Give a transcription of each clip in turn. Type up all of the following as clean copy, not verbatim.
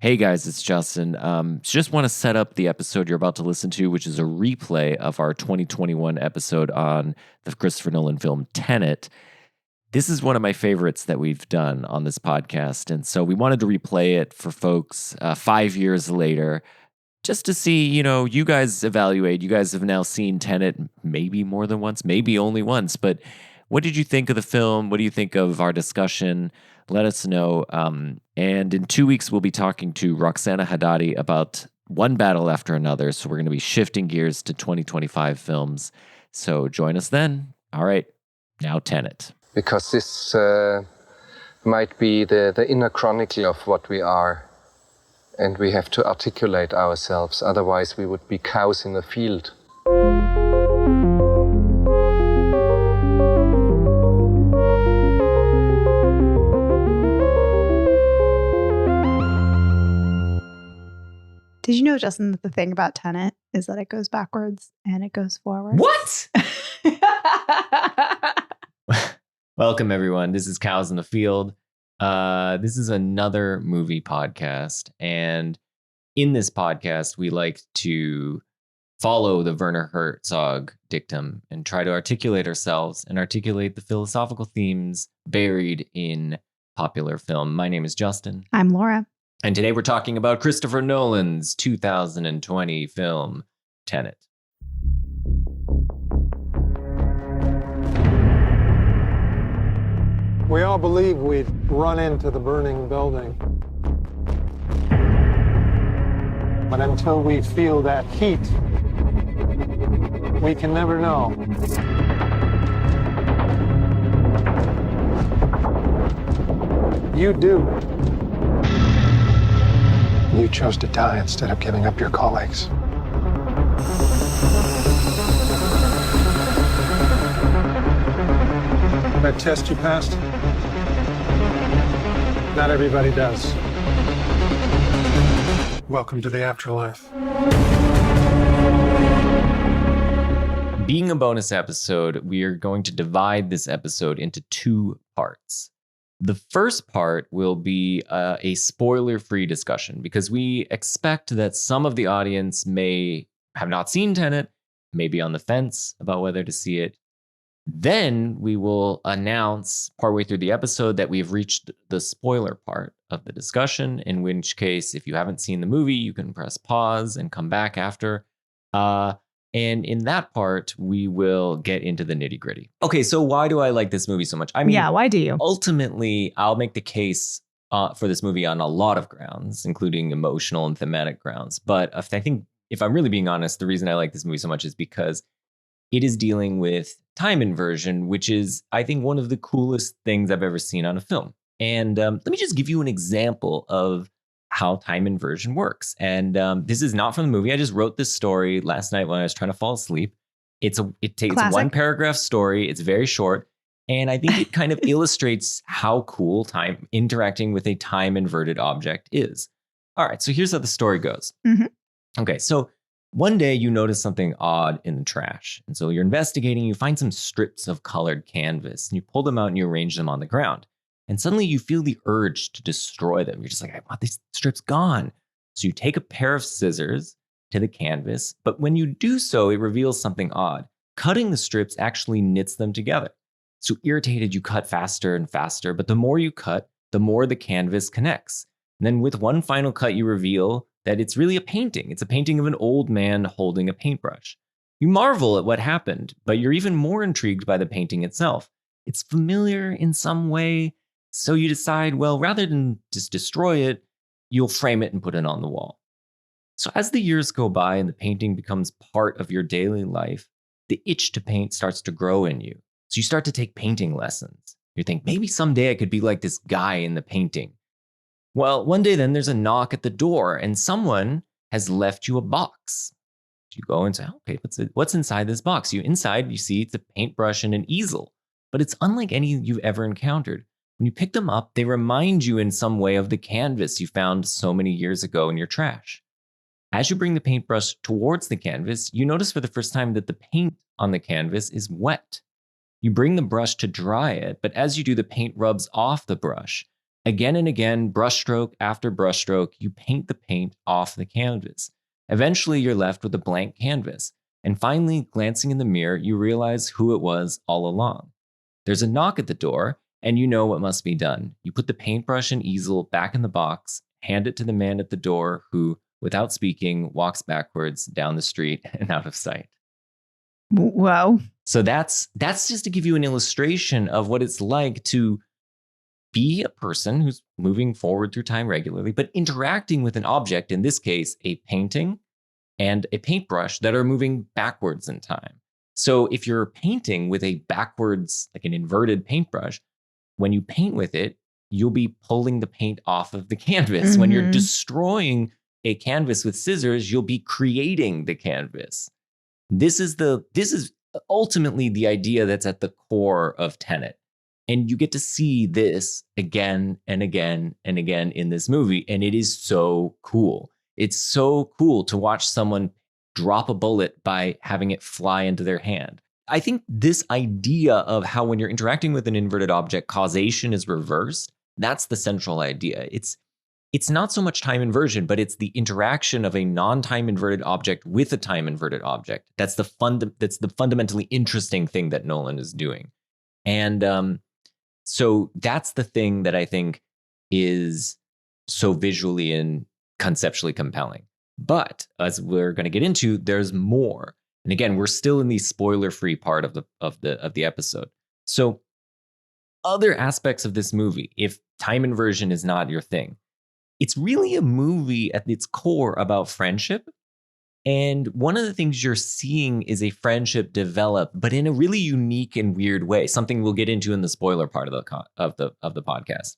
Hey guys, it's Justin. Just want to set up the episode you're about to listen to, which is a replay of our 2021 episode on the Christopher Nolan film Tenet. This is one of my favorites that we've done on this podcast. And so we wanted to replay it for folks 5 years later, just to see, you guys evaluate. You guys have now seen Tenet maybe more than once, maybe only once. But what did you think of the film? What do you think of our discussion? Let us know. And in 2 weeks, we'll be talking to Roxana Haddadi about one battle after another. So we're going to be shifting gears to 2025 films. So join us then. All right, now Tenet. Because this might be the inner chronicle of what we are. And we have to articulate ourselves. Otherwise, we would be cows in a field. Did you know, Justin, that the thing about Tenet is that it goes backwards and it goes forward? What? Welcome, everyone. This is Cows in the Field. This is another movie podcast. And in this podcast, we like to follow the Werner Herzog dictum and try to articulate ourselves and articulate the philosophical themes buried in popular film. My name is Justin. I'm Laura. And today we're talking about Christopher Nolan's 2020 film, Tenet. We all believe we'd run into the burning building. But until we feel that heat, we can never know. You do. You chose to die instead of giving up your colleagues. That test you passed? Not everybody does. Welcome to the afterlife. Being a bonus episode, we are going to divide this episode into two parts. The first part will be a spoiler-free discussion because we expect that some of the audience may have not seen Tenet, may be on the fence about whether to see it. Then we will announce partway through the episode that we've reached the spoiler part of the discussion, in which case, if you haven't seen the movie, you can press pause and come back after. And in that part, we will get into the nitty gritty. Okay, so why do I like this movie so much? I mean, why do you? Ultimately, I'll make the case for this movie on a lot of grounds, including emotional and thematic grounds. But if I'm really being honest, the reason I like this movie so much is because it is dealing with time inversion, which is, I think, one of the coolest things I've ever seen on a film. And let me just give you an example of how time inversion works. And this is not from the movie. I just wrote this story last night when I was trying to fall asleep. It's a one paragraph story. It's very short. And I think it kind of illustrates how cool time interacting with a time inverted object is. All right. So here's how the story goes. Mm-hmm. Okay. So one day you notice something odd in the trash. And so you're investigating, you find some strips of colored canvas and you pull them out and you arrange them on the ground. And suddenly you feel the urge to destroy them. You're just like, I want these strips gone. So you take a pair of scissors to the canvas, but when you do so, it reveals something odd. Cutting the strips actually knits them together. So irritated, you cut faster and faster, but the more you cut, the more the canvas connects. And then with one final cut, you reveal that it's really a painting. It's a painting of an old man holding a paintbrush. You marvel at what happened, but you're even more intrigued by the painting itself. It's familiar in some way. So you decide, well, rather than just destroy it, you'll frame it and put it on the wall. So as the years go by and the painting becomes part of your daily life, the itch to paint starts to grow in you. So you start to take painting lessons. You think, maybe someday I could be like this guy in the painting. Well, one day then there's a knock at the door and someone has left you a box. You go and say, okay, what's inside this box? You see it's a paintbrush and an easel, but it's unlike any you've ever encountered. When you pick them up, they remind you in some way of the canvas you found so many years ago in your trash. As you bring the paintbrush towards the canvas, you notice for the first time that the paint on the canvas is wet. You bring the brush to dry it, but as you do, the paint rubs off the brush. Again and again, brushstroke after brushstroke, you paint the paint off the canvas. Eventually, you're left with a blank canvas. And finally, glancing in the mirror, you realize who it was all along. There's a knock at the door, and you know what must be done. You put the paintbrush and easel back in the box, hand it to the man at the door who, without speaking, walks backwards down the street and out of sight. Whoa. So that's just to give you an illustration of what it's like to be a person who's moving forward through time regularly, but interacting with an object, in this case, a painting and a paintbrush that are moving backwards in time. So if you're painting with a backwards, like an inverted paintbrush, when you paint with it, you'll be pulling the paint off of the canvas. Mm-hmm. When you're destroying a canvas with scissors, you'll be creating the canvas. This is ultimately the idea that's at the core of Tenet. And you get to see this again and again and again in this movie. And it is so cool. It's so cool to watch someone drop a bullet by having it fly into their hand. I think this idea of how when you're interacting with an inverted object, causation is reversed. That's the central idea. It's not so much time inversion, but it's the interaction of a non-time inverted object with a time inverted object. That's the fundamentally interesting thing that Nolan is doing. And so that's the thing that I think is so visually and conceptually compelling. But as we're going to get into, there's more. And again, we're still in the spoiler-free part of the episode. So other aspects of this movie, if time inversion is not your thing, it's really a movie at its core about friendship. And one of the things you're seeing is a friendship develop, but in a really unique and weird way. Something we'll get into in the spoiler part of the podcast.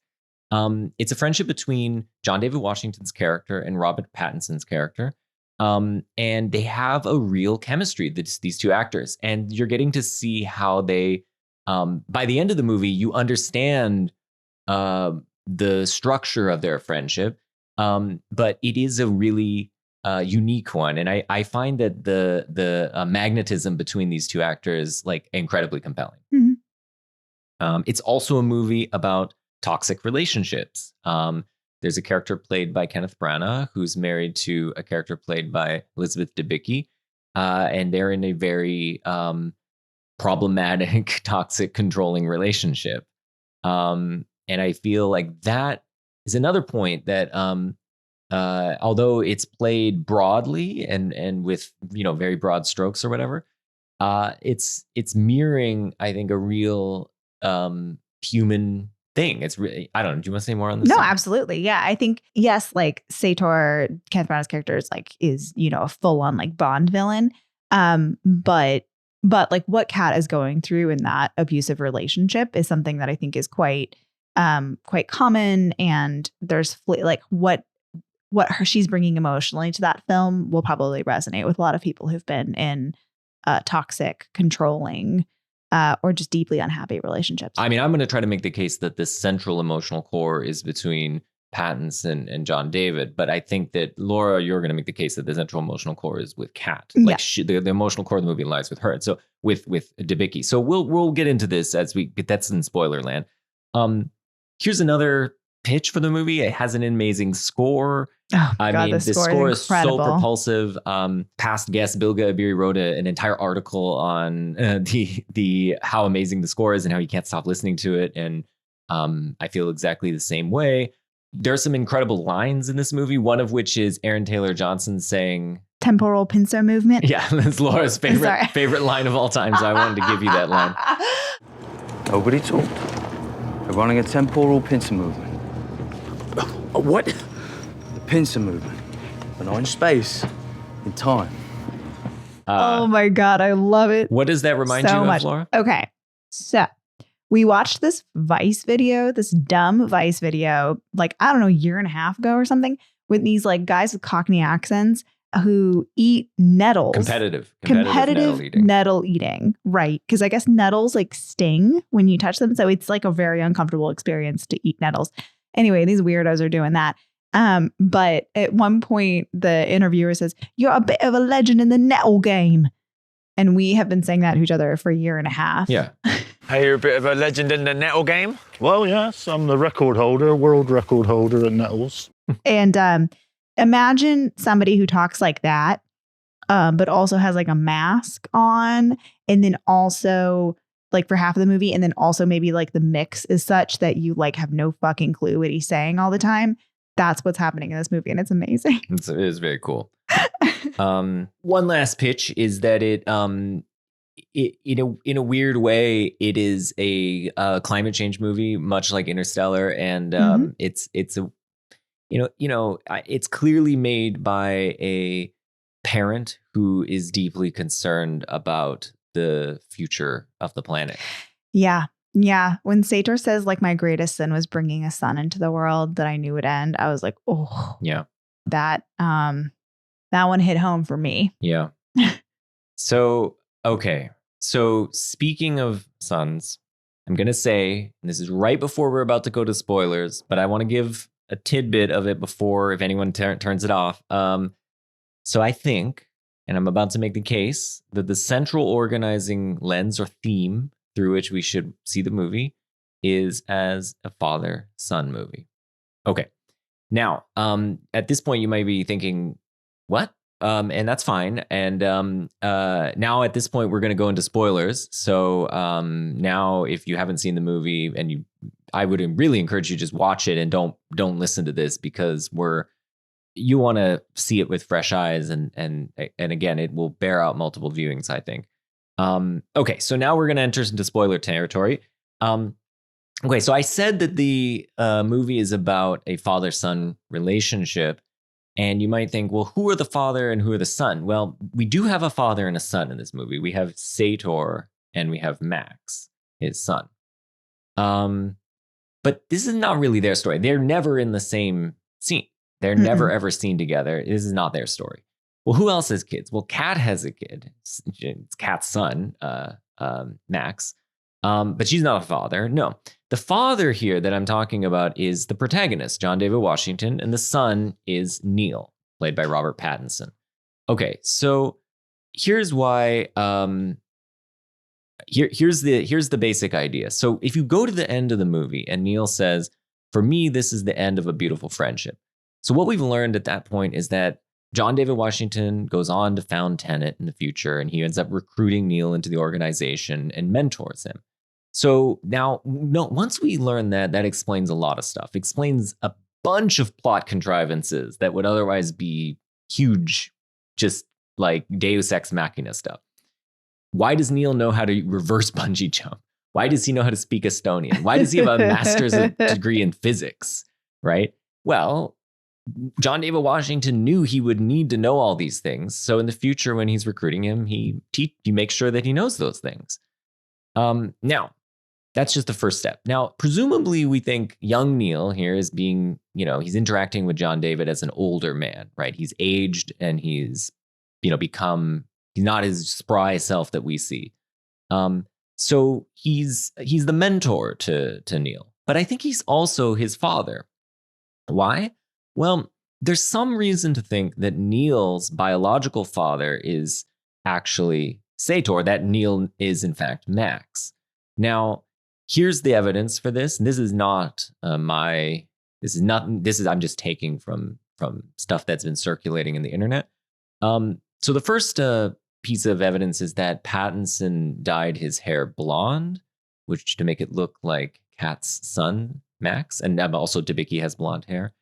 It's a friendship between John David Washington's character and Robert Pattinson's character. And they have a real chemistry, these two actors. And you're getting to see how they, by the end of the movie, you understand the structure of their friendship. But it is a really unique one. And I find that the magnetism between these two actors like incredibly compelling. Mm-hmm. It's also a movie about toxic relationships. There's a character played by Kenneth Branagh who's married to a character played by Elizabeth Debicki. And they're in a very problematic, toxic, controlling relationship. And I feel like that is another point that although it's played broadly and with, very broad strokes or whatever, it's mirroring, I think, a real human thing. It's really, I don't know. Do you want to say more on this? No, absolutely. Yeah. I think, yes, like Sator, Kenneth Branagh's character is a full on like Bond villain. But like what Kat is going through in that abusive relationship is something that I think is quite common. And there's like what she's bringing emotionally to that film will probably resonate with a lot of people who've been in toxic, controlling, or just deeply unhappy relationships. I mean, I'm going to try to make the case that this central emotional core is between Pattinson and John David, but I think that Laura, you're going to make the case that the central emotional core is with Kat. Like the emotional core of the movie lies with her. And so with Debicki. So we'll get into this as we get, that's in spoiler land. Here's another pitch for the movie. It has an amazing score. Oh my God, the score is so propulsive. Past guest Bilge Ebiri wrote an entire article on the how amazing the score is and how you can't stop listening to it. And I feel exactly the same way. There's some incredible lines in this movie, one of which is Aaron Taylor Johnson saying temporal pincer movement. Yeah, that's Laura's favorite line of all time. So I wanted to give you that line. Nobody talked. They're running a temporal pincer movement. What? The pincer movement, but not in space, in time. Oh my God, I love it. What does that remind you of, Laura? Okay, so we watched this this dumb Vice video, like, I don't know, a year and a half ago or something, with these like guys with Cockney accents who eat nettles. Competitive nettle eating. Right. Because I guess nettles like sting when you touch them. So it's like a very uncomfortable experience to eat nettles. Anyway, these weirdos are doing that. But at one point, the interviewer says, "You're a bit of a legend in the nettle game." And we have been saying that to each other for a year and a half. Yeah. Hey, you're a bit of a legend in the nettle game. Well, yes, I'm the record holder, world record holder at Nettles. And imagine somebody who talks like that, but also has like a mask on, and then also like for half of the movie, and then also maybe like the mix is such that you like have no fucking clue what he's saying all the time. That's what's happening in this movie, and it's amazing. It is very cool. One last pitch is that in a weird way, it is a climate change movie, much like Interstellar, and it's it's clearly made by a parent who is deeply concerned about the future of the planet. Yeah. When Sator says like my greatest sin was bringing a son into the world that I knew would end, I was like, oh Yeah. that one hit home for me. Yeah. So, okay. So speaking of sons, I'm going to say, and this is right before we're about to go to spoilers, but I want to give a tidbit of it before, if anyone turns it off. So I think, and I'm about to make the case, that the central organizing lens or theme through which we should see the movie is as a father-son movie. Okay. Now, at this point, you might be thinking, what? And that's fine. And now at this point, we're going to go into spoilers. So now, if you haven't seen the movie, and I would really encourage you to just watch it and don't listen to this, because you want to see it with fresh eyes, and again, it will bear out multiple viewings, I think. Okay, so now we're going to enter into spoiler territory. Okay, so I said that the movie is about a father-son relationship. And you might think, well, who are the father and who are the son? Well, we do have a father and a son in this movie. We have Sator and we have Max, his son. But this is not really their story. They're never in the same scene. They're never ever seen together. This is not their story. Well, who else has kids? Well, Kat has a kid. It's Kat's son, Max. But she's not a father. No. The father here that I'm talking about is the protagonist, John David Washington, and the son is Neil, played by Robert Pattinson. Okay, so here's why. Here's the basic idea. So if you go to the end of the movie and Neil says, "For me, this is the end of a beautiful friendship." So what we've learned at that point is that John David Washington goes on to found Tenet in the future, and he ends up recruiting Neil into the organization and mentors him. So now, once we learn that, that explains a lot of stuff. It explains a bunch of plot contrivances that would otherwise be huge, just like Deus Ex Machina stuff. Why does Neil know how to reverse bungee jump? Why does he know how to speak Estonian? Why does he have a master's degree in physics, right? Well, John David Washington knew he would need to know all these things. So in the future, when he's recruiting him, he makes sure that he knows those things. Now, that's just the first step. Now, presumably, we think young Neil here is being, he's interacting with John David as an older man, right? He's aged and he's, he's not his spry self that we see. So he's the mentor to Neil, but I think he's also his father. Why? Well, there's some reason to think that Neil's biological father is actually Sator, that Neil is in fact Max. Now, here's the evidence for this. And this is not I'm just taking from stuff that's been circulating in the internet. So the first piece of evidence is that Pattinson dyed his hair blonde, which to make it look like Kat's son, Max. And also Debicki has blonde hair.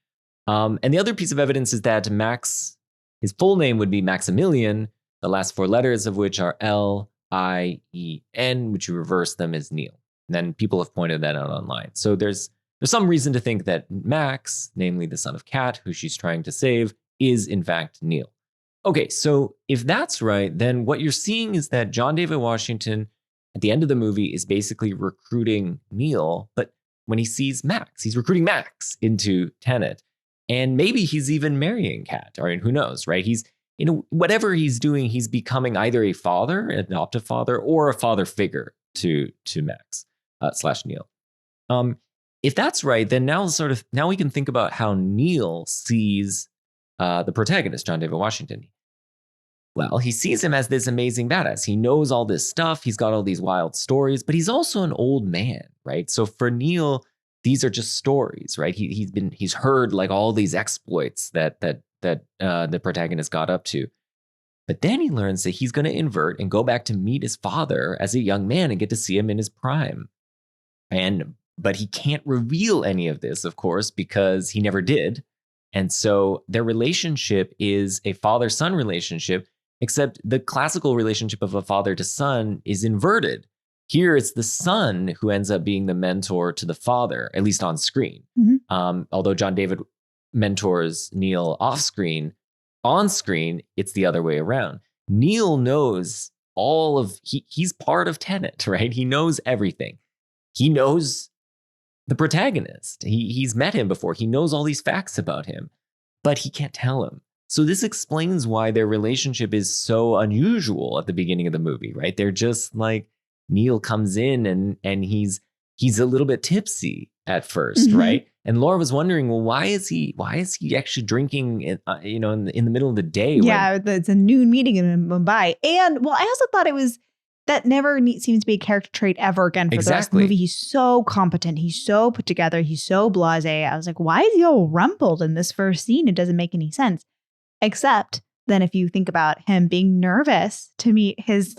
And the other piece of evidence is that Max, his full name would be Maximilian, the last four letters of which are L-I-E-N, which you reverse them as Neil. And then people have pointed that out online. So there's some reason to think that Max, namely the son of Kat, who she's trying to save, is in fact Neil. Okay, so if that's right, then what you're seeing is that John David Washington, at the end of the movie, is basically recruiting Neil, but when he sees Max, he's recruiting Max into Tenet. And maybe he's even marrying Kat, or who knows, right? He's, whatever he's doing, he's becoming either a father, an adoptive father, or a father figure to Max / Neil. If that's right, then now we can think about how Neil sees the protagonist, John David Washington. Well, he sees him as this amazing badass. He knows all this stuff. He's got all these wild stories, but he's also an old man, right? So for Neil, these are just stories, right? He's heard like all these exploits that the protagonist got up to. But then he learns that he's going to invert and go back to meet his father as a young man and get to see him in his prime. But he can't reveal any of this, of course, because he never did. And so their relationship is a father-son relationship, except the classical relationship of a father to son is inverted. Here, it's the son who ends up being the mentor to the father, at least on screen. Although John David mentors Neil off screen, on screen, it's the other way around. Neil knows he's part of Tenet, right? He knows everything. He knows the protagonist. He's met him before. He knows all these facts about him, but he can't tell him. So this explains why their relationship is so unusual at the beginning of the movie, right? They're just like, Neil comes in and he's a little bit tipsy at first, right? And Laura was wondering, well, why is he actually drinking, in the middle of the day? Yeah, it's a noon meeting in Mumbai. And well, I also thought that never seems to be a character trait ever again for the rest of the movie. He's so competent. He's so put together. He's so blasé. I was like, why is he all rumpled in this first scene? It doesn't make any sense. Except then if you think about him being nervous to meet his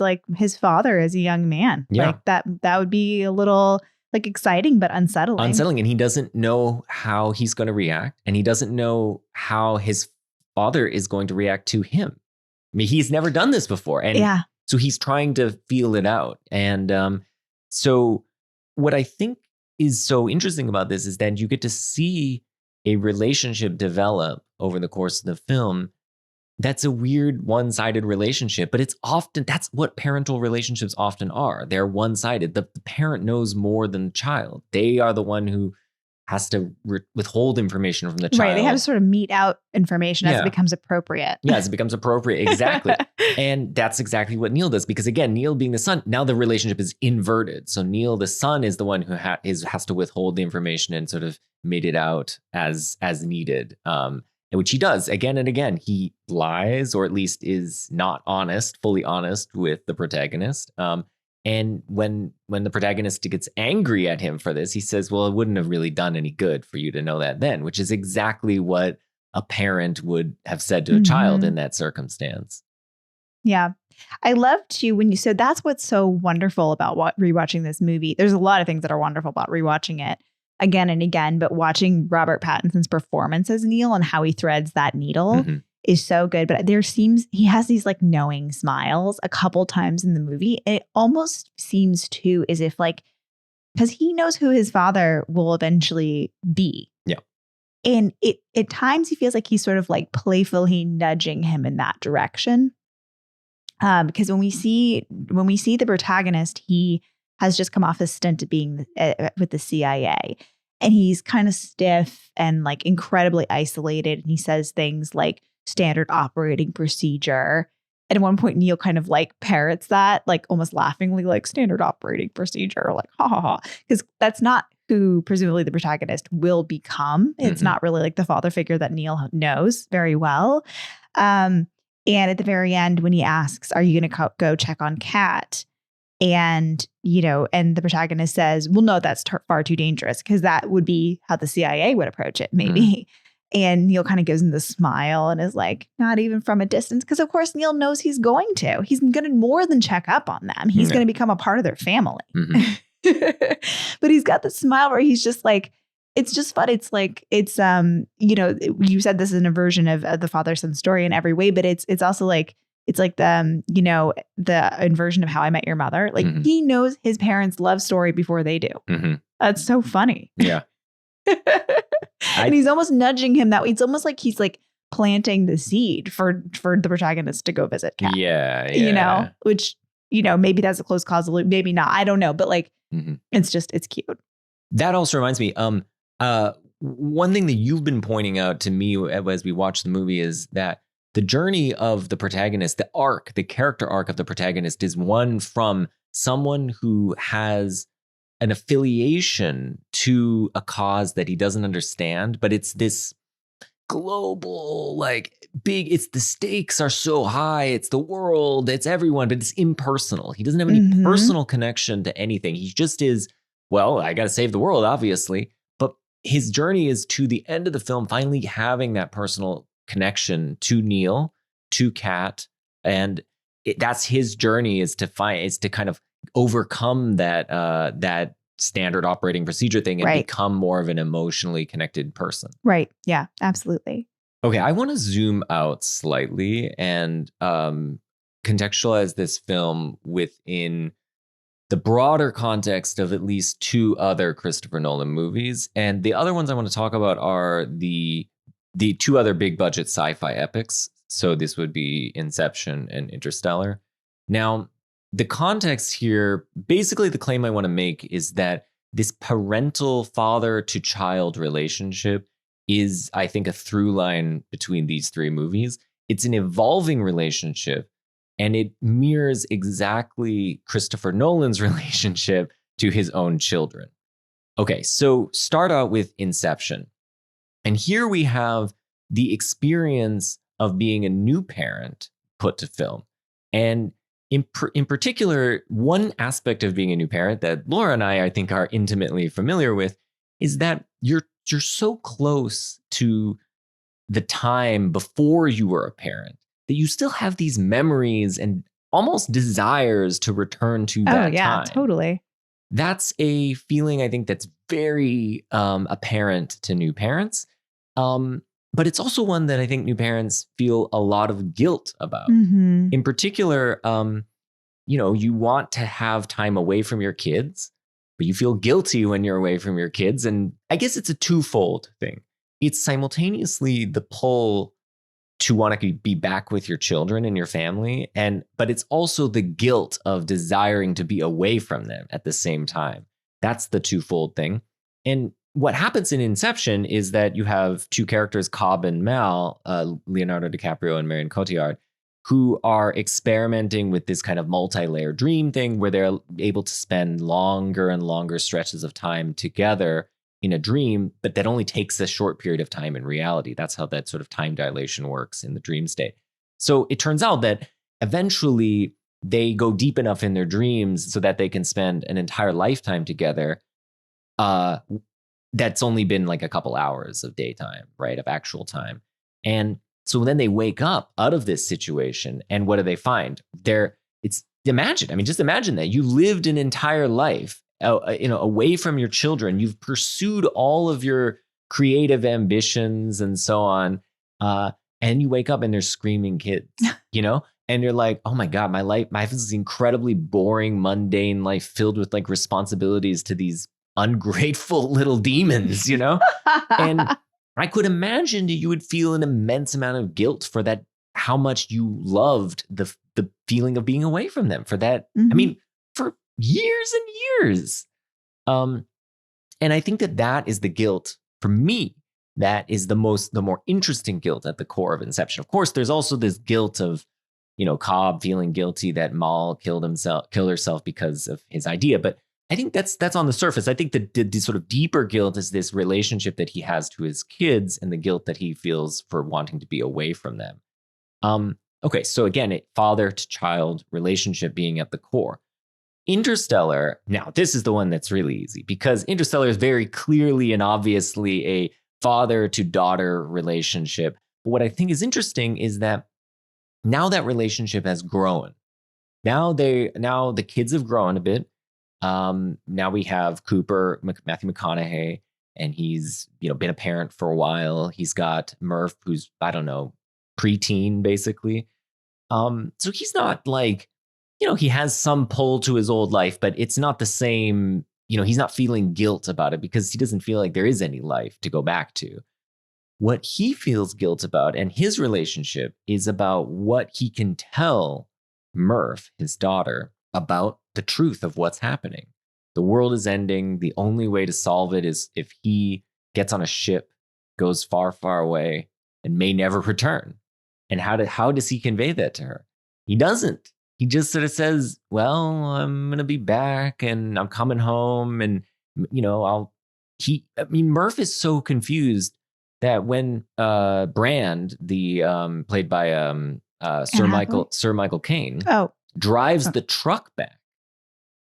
father as a young man. Yeah. Like that would be a little like exciting, but unsettling. And he doesn't know how he's going to react. And he doesn't know how his father is going to react to him. I mean, he's never done this before. And so he's trying to feel it out. And so what I think is so interesting about this is that you get to see a relationship develop over the course of the film. That's a weird one-sided relationship, but that's what parental relationships often are. They're one-sided. The parent knows more than the child. They are the one who has to withhold information from the child. Right. They have to sort of mete out information as it becomes appropriate. Yeah, as it becomes appropriate. Exactly. And that's exactly what Neil does. Because again, Neil being the son, now the relationship is inverted. So Neil, the son, is the one who has to withhold the information and sort of mete it out as needed. Which he does again and again. He lies, or at least is not fully honest with the protagonist. And when the protagonist gets angry at him for this, he says, well, it wouldn't have really done any good for you to know that then, which is exactly what a parent would have said to a child in that circumstance. Yeah. I love to so that's what's so wonderful about rewatching this movie. There's a lot of things that are wonderful about rewatching it again and again, but watching Robert Pattinson's performance as Neil and how he threads that needle is so good. But he has these like knowing smiles a couple times in the movie. And it almost seems too as if like, because he knows who his father will eventually be. Yeah. And at times he feels like he's sort of like playfully nudging him in that direction. Because when we see the protagonist, he has just come off a stint of being with the CIA, and he's kind of stiff and like incredibly isolated. And he says things like standard operating procedure. And at one point, Neil kind of like parrots that, like almost laughingly, like standard operating procedure, like ha ha ha, because that's not who presumably the protagonist will become. It's not really like the father figure that Neil knows very well. And at the very end, when he asks, "Are you going to go check on Kat?" And, and the protagonist says, well, no, that's far too dangerous, because that would be how the CIA would approach it, maybe. And Neil kind of gives him the smile and is like, not even from a distance. Because, of course, Neil knows he's going to. He's going to more than check up on them. He's going to become a part of their family. But he's got the smile where he's just like, it's just fun. It's like, it's, you said this is an inversion of the father-son story in every way, but it's also like, it's like the inversion of How I Met Your Mother. Like he knows his parents' love story before they do. That's so funny. Yeah. And he's almost nudging him that way. It's almost like he's like planting the seed for the protagonist to go visit Kat. Yeah. Which, maybe that's a close causal loop. Maybe not. I don't know. But like, it's cute. That also reminds me, one thing that you've been pointing out to me as we watch the movie is that the journey of the protagonist, the character arc of the protagonist, is one from someone who has an affiliation to a cause that he doesn't understand, but it's this global, like big, it's the stakes are so high, it's the world, it's everyone, but it's impersonal. He doesn't have any Mhm. personal connection to anything. He just is, well, I got to save the world, obviously. But his journey is to the end of the film, finally having that personal connection to Neil, to Kat. And that's his journey, is to kind of overcome that standard operating procedure thing and Right. become more of an emotionally connected person. Right. Yeah, absolutely. Okay, I want to zoom out slightly and contextualize this film within the broader context of at least two other Christopher Nolan movies. And the other ones I want to talk about are the two other big budget sci-fi epics. So this would be Inception and Interstellar. Now, the context here, basically the claim I want to make is that this parental father to child relationship is, I think, a through line between these three movies. It's an evolving relationship, and it mirrors exactly Christopher Nolan's relationship to his own children. Okay, so start out with Inception. And here we have the experience of being a new parent put to film. And in particular, one aspect of being a new parent that Laura and I think, are intimately familiar with is that you're so close to the time before you were a parent that you still have these memories and almost desires to return to that time. Totally. That's a feeling, I think, that's very apparent to new parents. But it's also one that I think new parents feel a lot of guilt about. Mhm. In particular, you want to have time away from your kids, but you feel guilty when you're away from your kids. And I guess it's a twofold thing. It's simultaneously the pull to want to be back with your children and your family, but it's also the guilt of desiring to be away from them at the same time. That's the twofold thing. And what happens in Inception is that you have two characters, Cobb and Mal, Leonardo DiCaprio and Marion Cotillard, who are experimenting with this kind of multi-layer dream thing where they're able to spend longer and longer stretches of time together in a dream, but that only takes a short period of time in reality. That's how that sort of time dilation works in the dream state. So it turns out that eventually they go deep enough in their dreams so that they can spend an entire lifetime together. That's only been like a couple hours of daytime, right? Of actual time. And so then they wake up out of this situation, and what do they find? Just imagine that you lived an entire life away from your children. You've pursued all of your creative ambitions and so on. And you wake up and there's screaming kids, and you're like, oh my God, my life is this incredibly boring, mundane life filled with like responsibilities to these ungrateful little demons, And I could imagine that you would feel an immense amount of guilt for that, how much you loved the feeling of being away from them for that. Mhm. I mean, for years and years. And I think that is the guilt for me. That is the more interesting guilt at the core of Inception. Of course, there's also this guilt of, Cobb feeling guilty that Mal killed herself because of his idea. But I think that's on the surface. I think the sort of deeper guilt is this relationship that he has to his kids and the guilt that he feels for wanting to be away from them. Okay, so again, father to child relationship being at the core. Interstellar, now this is the one that's really easy because Interstellar is very clearly and obviously a father to daughter relationship. But what I think is interesting is that now that relationship has grown. Now the kids have grown a bit. Now we have Cooper, Matthew McConaughey, and he's been a parent for a while. He's got Murph, who's, I don't know, preteen basically. So he's not like, he has some pull to his old life, but it's not the same. He's not feeling guilt about it because he doesn't feel like there is any life to go back to. What he feels guilt about and his relationship is about what he can tell Murph, his daughter, about the truth of what's happening. The world is ending. The only way to solve it is if he gets on a ship, goes far, far away, and may never return. And how does he convey that to her? He doesn't. He just sort of says, well, I'm going to be back and I'm coming home. And, Murph is so confused that when Brand, the played by Sir Michael Caine, drives the truck back,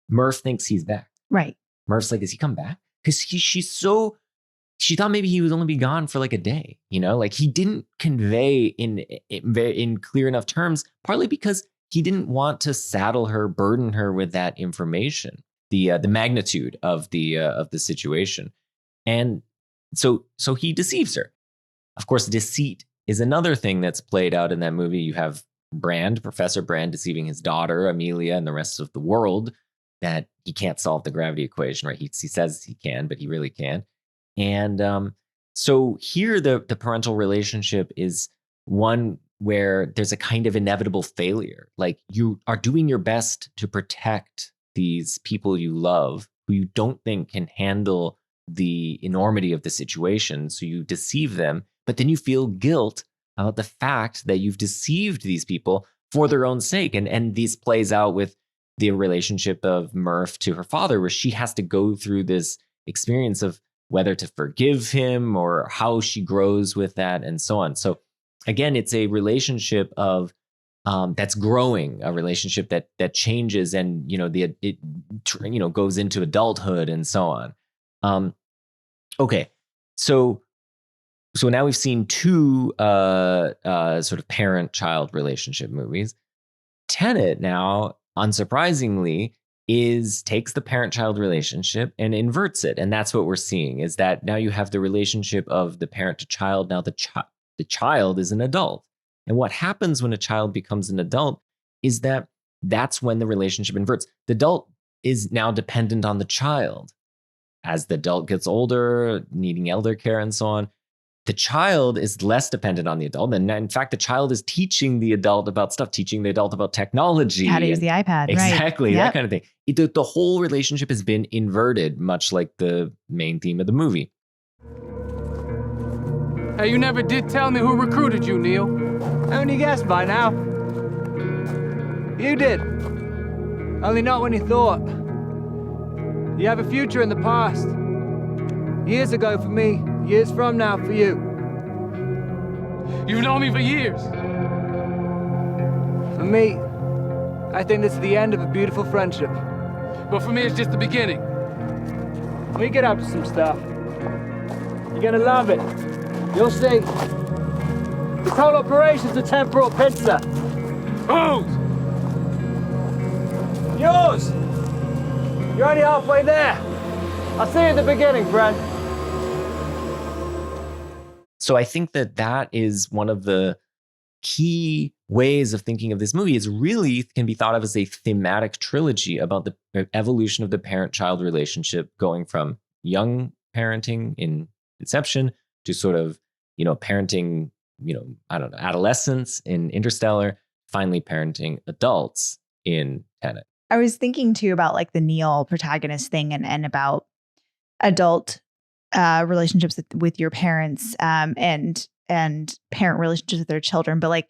Murph thinks he's back. Right. Murph's like, "Is he come back?" Because she thought maybe he would only be gone for like a day. Like he didn't convey in clear enough terms, partly because he didn't want to burden her with that information, the magnitude of the situation, and so he deceives her. Of course, deceit is another thing that's played out in that movie. You have Professor Brand deceiving his daughter Amelia and the rest of the world that he can't solve the gravity equation. Right? He says he can, but he really can't. And so here, the parental relationship is one where there's a kind of inevitable failure. Like you are doing your best to protect these people you love who you don't think can handle the enormity of the situation. So you deceive them, but then you feel guilt about the fact that you've deceived these people for their own sake. And this plays out with the relationship of Murph to her father, where she has to go through this experience of whether to forgive him or how she grows with that and so on. So again, it's a relationship of that's growing, a relationship that changes, and it goes into adulthood and so on. Okay, so now we've seen two sort of parent-child relationship movies. Tenet now, unsurprisingly, takes the parent-child relationship and inverts it, and that's what we're seeing. Is that now you have the relationship of the parent to child. Now the child is an adult. And what happens when a child becomes an adult is that's when the relationship inverts. The adult is now dependent on the child. As the adult gets older, needing elder care and so on, the child is less dependent on the adult. And in fact, the child is teaching the adult about stuff, teaching the adult about technology. How to use the iPad. Exactly, right. That kind of thing. The whole relationship has been inverted, much like the main theme of the movie. Hey, you never did tell me who recruited you, Neil. Haven't you guessed by now? You did. Only not when you thought. You have a future in the past. Years ago for me, years from now for you. You've known me for years. For me, I think this is the end of a beautiful friendship. But for me, it's just the beginning. We get up to some stuff. You're gonna love it. You'll see. This whole operation's a temporal pizza. Whose? Yours! You're only halfway there. I'll see you at the beginning, friend. So I think that is one of the key ways of thinking of this movie. Is really can be thought of as a thematic trilogy about the evolution of the parent-child relationship, going from young parenting in Inception to sort of, parenting, adolescence in Interstellar, finally parenting adults in Tenet. I was thinking too about like the Neil protagonist thing and about adult relationships with your parents and parent relationships with their children. But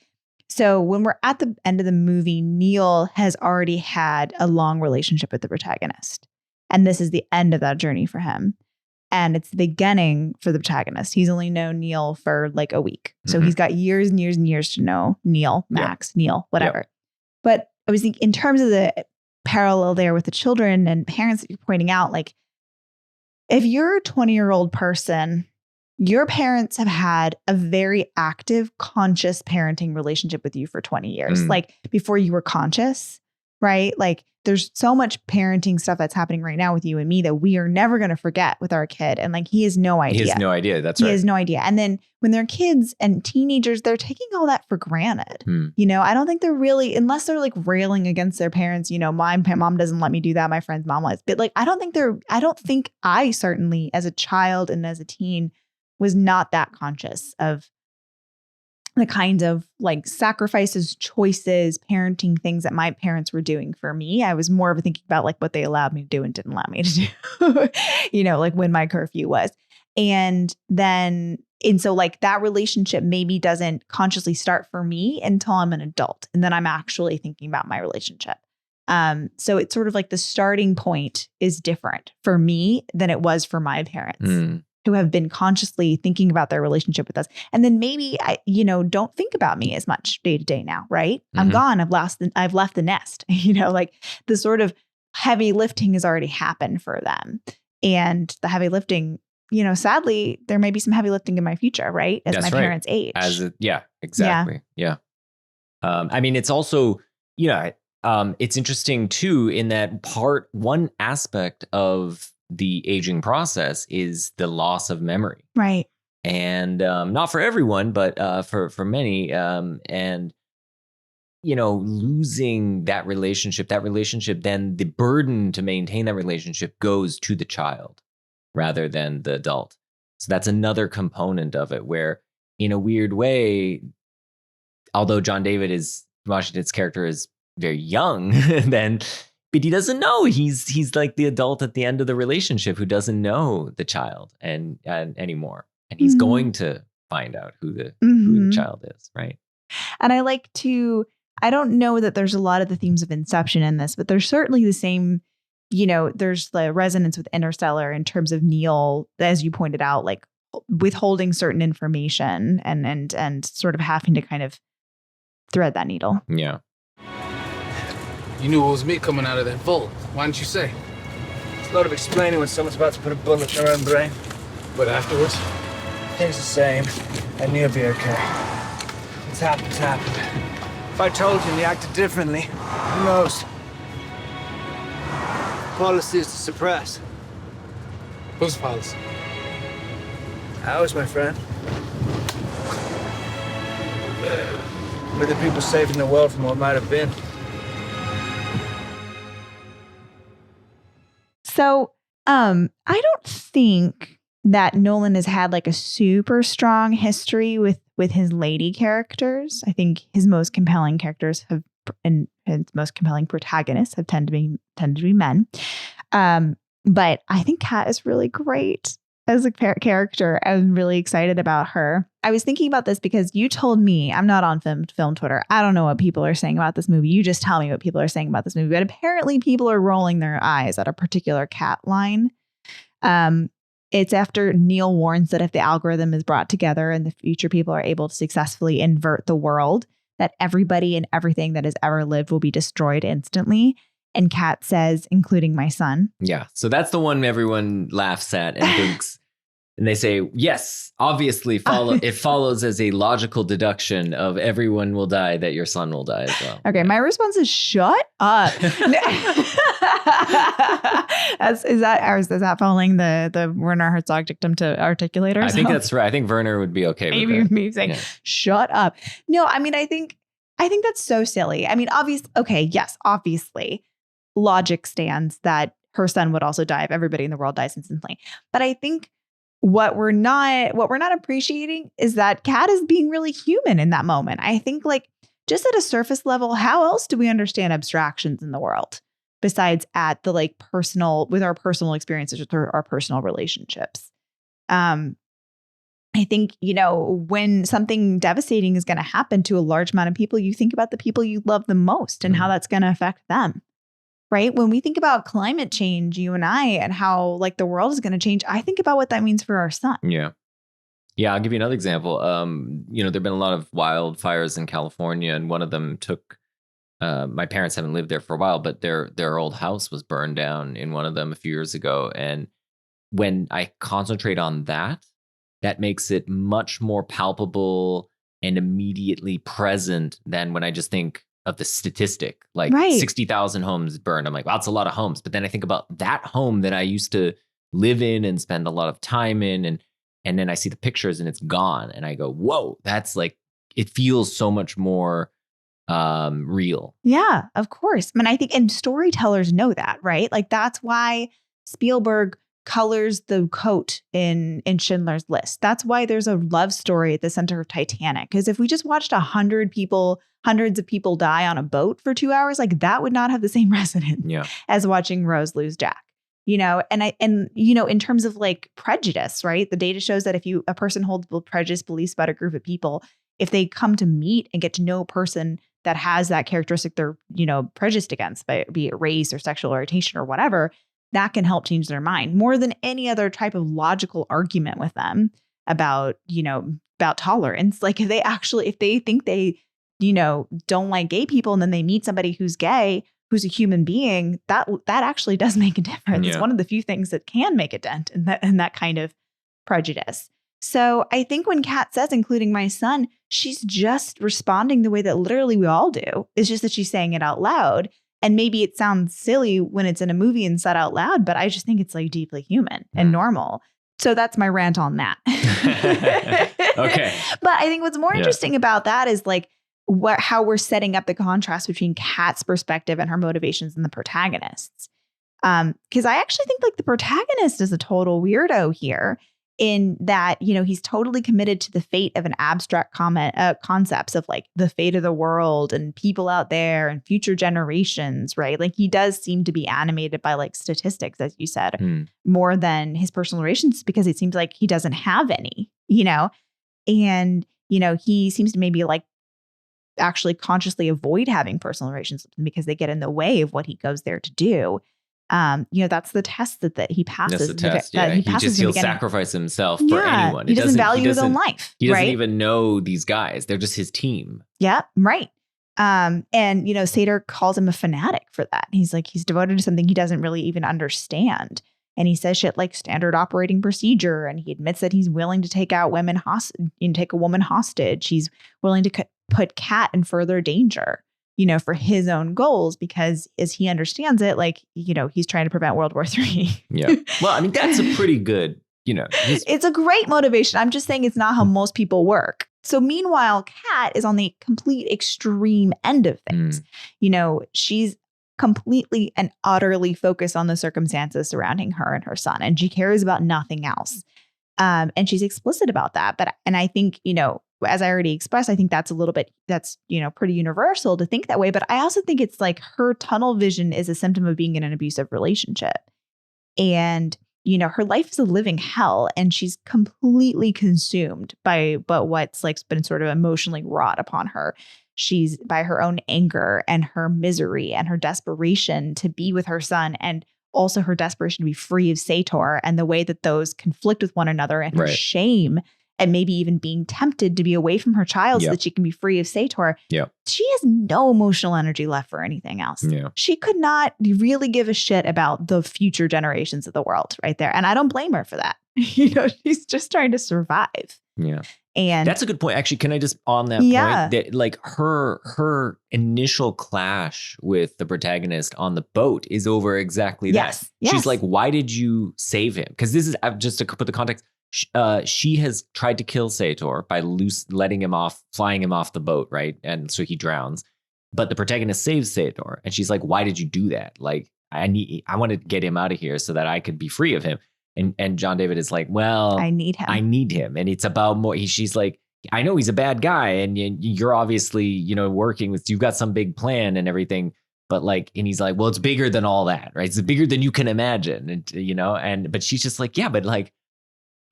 so when we're at the end of the movie, Neil has already had a long relationship with the protagonist. And this is the end of that journey for him. And it's the beginning for the protagonist. He's only known Neil for like a week. So he's got years and years and years to know Neil, Max, Neil, whatever. Yep. But I was thinking in terms of the parallel there with the children and parents that you're pointing out, like if you're a 20-year-old person, your parents have had a very active, conscious parenting relationship with you for 20 years, like before you were conscious, right? Like there's so much parenting stuff that's happening right now with you and me that we are never going to forget with our kid. And like, he has no idea. He has no idea. That's right. He has no idea. And then when they're kids and teenagers, they're taking all that for granted. I don't think they're really, unless they're like railing against their parents, my mom doesn't let me do that. My friend's mom lets. But like, I don't think I certainly as a child and as a teen was not that conscious of the kinds of like sacrifices, choices, parenting things that my parents were doing for me. I was more of a thinking about like what they allowed me to do and didn't allow me to do, like when my curfew was. And so like that relationship maybe doesn't consciously start for me until I'm an adult. And then I'm actually thinking about my relationship. So it's sort of like the starting point is different for me than it was for my parents. who have been consciously thinking about their relationship with us. And then maybe don't think about me as much day to day now, right? I'm gone. I've left the nest. Like the sort of heavy lifting has already happened for them. And the heavy lifting, sadly, there may be some heavy lifting in my future, right? As That's my right. parents age. Exactly. Yeah. I mean, it's also, it's interesting too, in that one aspect of the aging process is the loss of memory. Right. And not for everyone, but for many. And, losing that relationship, then the burden to maintain that relationship goes to the child rather than the adult. So that's another component of it where, in a weird way, although John David Washington's character is very young, but he doesn't know he's like the adult at the end of the relationship who doesn't know the child and anymore, and he's going to find out who the child is, right? And I don't know that there's a lot of the themes of Inception in this, but there's certainly the same. There's the resonance with Interstellar in terms of Neil, as you pointed out, like withholding certain information and sort of having to kind of thread that needle. Yeah. You knew it was me coming out of that vault. Why didn't you say? It's a lot of explaining when someone's about to put a bullet in their own brain. But afterwards? Things the same. I knew it'd be okay. It's happened. If I told you and you acted differently, who knows? Policy is to suppress. Whose policy? Ours, my friend. We're the people saving the world from what might have been. So, I don't think that Nolan has had like a super strong history with his lady characters. I think his most compelling characters and his most compelling protagonists have tended to be men. But I think Kat is really great as a character. I'm really excited about her. I was thinking about this because you told me, I'm not on film Twitter. I don't know what people are saying about this movie. You just tell me what people are saying about this movie. But apparently people are rolling their eyes at a particular Kat line. It's after Neil warns that if the algorithm is brought together in the future, people are able to successfully invert the world, that everybody and everything that has ever lived will be destroyed instantly. And Kat says, including my son. Yeah. So that's the one everyone laughs at and thinks, and they say, yes, obviously it follows as a logical deduction of everyone will die, that your son will die as well. Okay. My response is shut up. Is that following the Werner Herzog dictum to articulators? I think that's right. I think Werner would be okay with that. Me saying, shut up. No, I mean, I think that's so silly. I mean, obviously logic stands that her son would also die if everybody in the world dies instantly. But I think what we're not appreciating is that Kat is being really human in that moment. I think, like, just at a surface level, how else do we understand abstractions in the world besides at the like personal, with our personal experiences with our personal relationships? I think, when something devastating is going to happen to a large amount of people, you think about the people you love the most and how that's going to affect them. Right? When we think about climate change, you and I, and how like the world is going to change, I think about what that means for our son. Yeah. Yeah. I'll give you another example. There've been a lot of wildfires in California, and one of them took, my parents haven't lived there for a while, but their old house was burned down in one of them a few years ago. And when I concentrate on that makes it much more palpable and immediately present than when I just think of the statistic, like 60,000 homes burned. I'm like, wow, that's a lot of homes. But then I think about that home that I used to live in and spend a lot of time in. And then I see the pictures and it's gone. And I go, whoa, that's like, it feels so much more real. Yeah, of course. I mean, I think, and storytellers know that, right? Like that's why Spielberg colors the coat in Schindler's List. That's why there's a love story at the center of Titanic. Because if we just watched hundreds of people die on a boat for 2 hours, like that would not have the same resonance as watching Rose lose Jack. In terms of like prejudice, right? The data shows that if a person holds prejudiced beliefs about a group of people, if they come to meet and get to know a person that has that characteristic they're, prejudiced against, be it race or sexual orientation or whatever, that can help change their mind more than any other type of logical argument with them about, about tolerance. Like if they think they, don't like gay people and then they meet somebody who's gay, who's a human being, that actually does make a difference. Yeah. It's one of the few things that can make a dent in that kind of prejudice. So I think when Kat says, including my son, she's just responding the way that literally we all do. It's just that she's saying it out loud. And maybe it sounds silly when it's in a movie and said out loud, but I just think it's like deeply human and normal. So that's my rant on that. Okay. But I think what's more interesting about that is like how we're setting up the contrast between Kat's perspective and her motivations and the protagonist's. Because I actually think like the protagonist is a total weirdo here in that, he's totally committed to the fate of an abstract concepts of like the fate of the world and people out there and future generations, right? Like he does seem to be animated by like statistics, as you said, more than his personal relations, because it seems like he doesn't have any, and, he seems to maybe like actually consciously avoid having personal relations because they get in the way of what he goes there to do. That's the test that he passes. That's the test. Yeah. He'll sacrifice himself for anyone. He doesn't value his own life. He doesn't even know these guys. They're just his team. Yeah. Right. And, Sator calls him a fanatic for that. He's like, he's devoted to something he doesn't really even understand. And he says shit like standard operating procedure. And he admits that he's willing to take out women take a woman hostage. He's willing to put Kat in further danger, for his own goals, because as he understands it, like, he's trying to prevent World War III. Yeah. Well, I mean, that's a pretty good, it's a great motivation. I'm just saying it's not how most people work. So meanwhile, Kat is on the complete extreme end of things. She's completely and utterly focused on the circumstances surrounding her and her son, and she cares about nothing else. And she's explicit about that. And I think, as I already expressed, I think that's pretty universal to think that way. But I also think it's like her tunnel vision is a symptom of being in an abusive relationship. And, her life is a living hell, and she's completely consumed by what's like been sort of emotionally wrought upon her. She's by her own anger and her misery and her desperation to be with her son, and also her desperation to be free of Sator, and the way that those conflict with one another, and her shame, and maybe even being tempted to be away from her child so that she can be free of Sator. Yeah. She has no emotional energy left for anything else. Yeah. She could not really give a shit about the future generations of the world right there. And I don't blame her for that. She's just trying to survive. Yeah. And that's a good point. Actually, can I just on that point that like her initial clash with the protagonist on the boat is over exactly that. Yes. She's like, why did you save him? Because this is just to put the context. She has tried to kill Sator by flying him off the boat, right? And so he drowns. But the protagonist saves Sator, and she's like, "Why did you do that? Like, I want to get him out of here so that I could be free of him." And John David is like, "Well, I need him, and it's about more." She's like, "I know he's a bad guy, and you're obviously working with. You've got some big plan and everything." But like, and he's like, "Well, it's bigger than all that, right? It's bigger than you can imagine." And but she's just like, "Yeah, but like,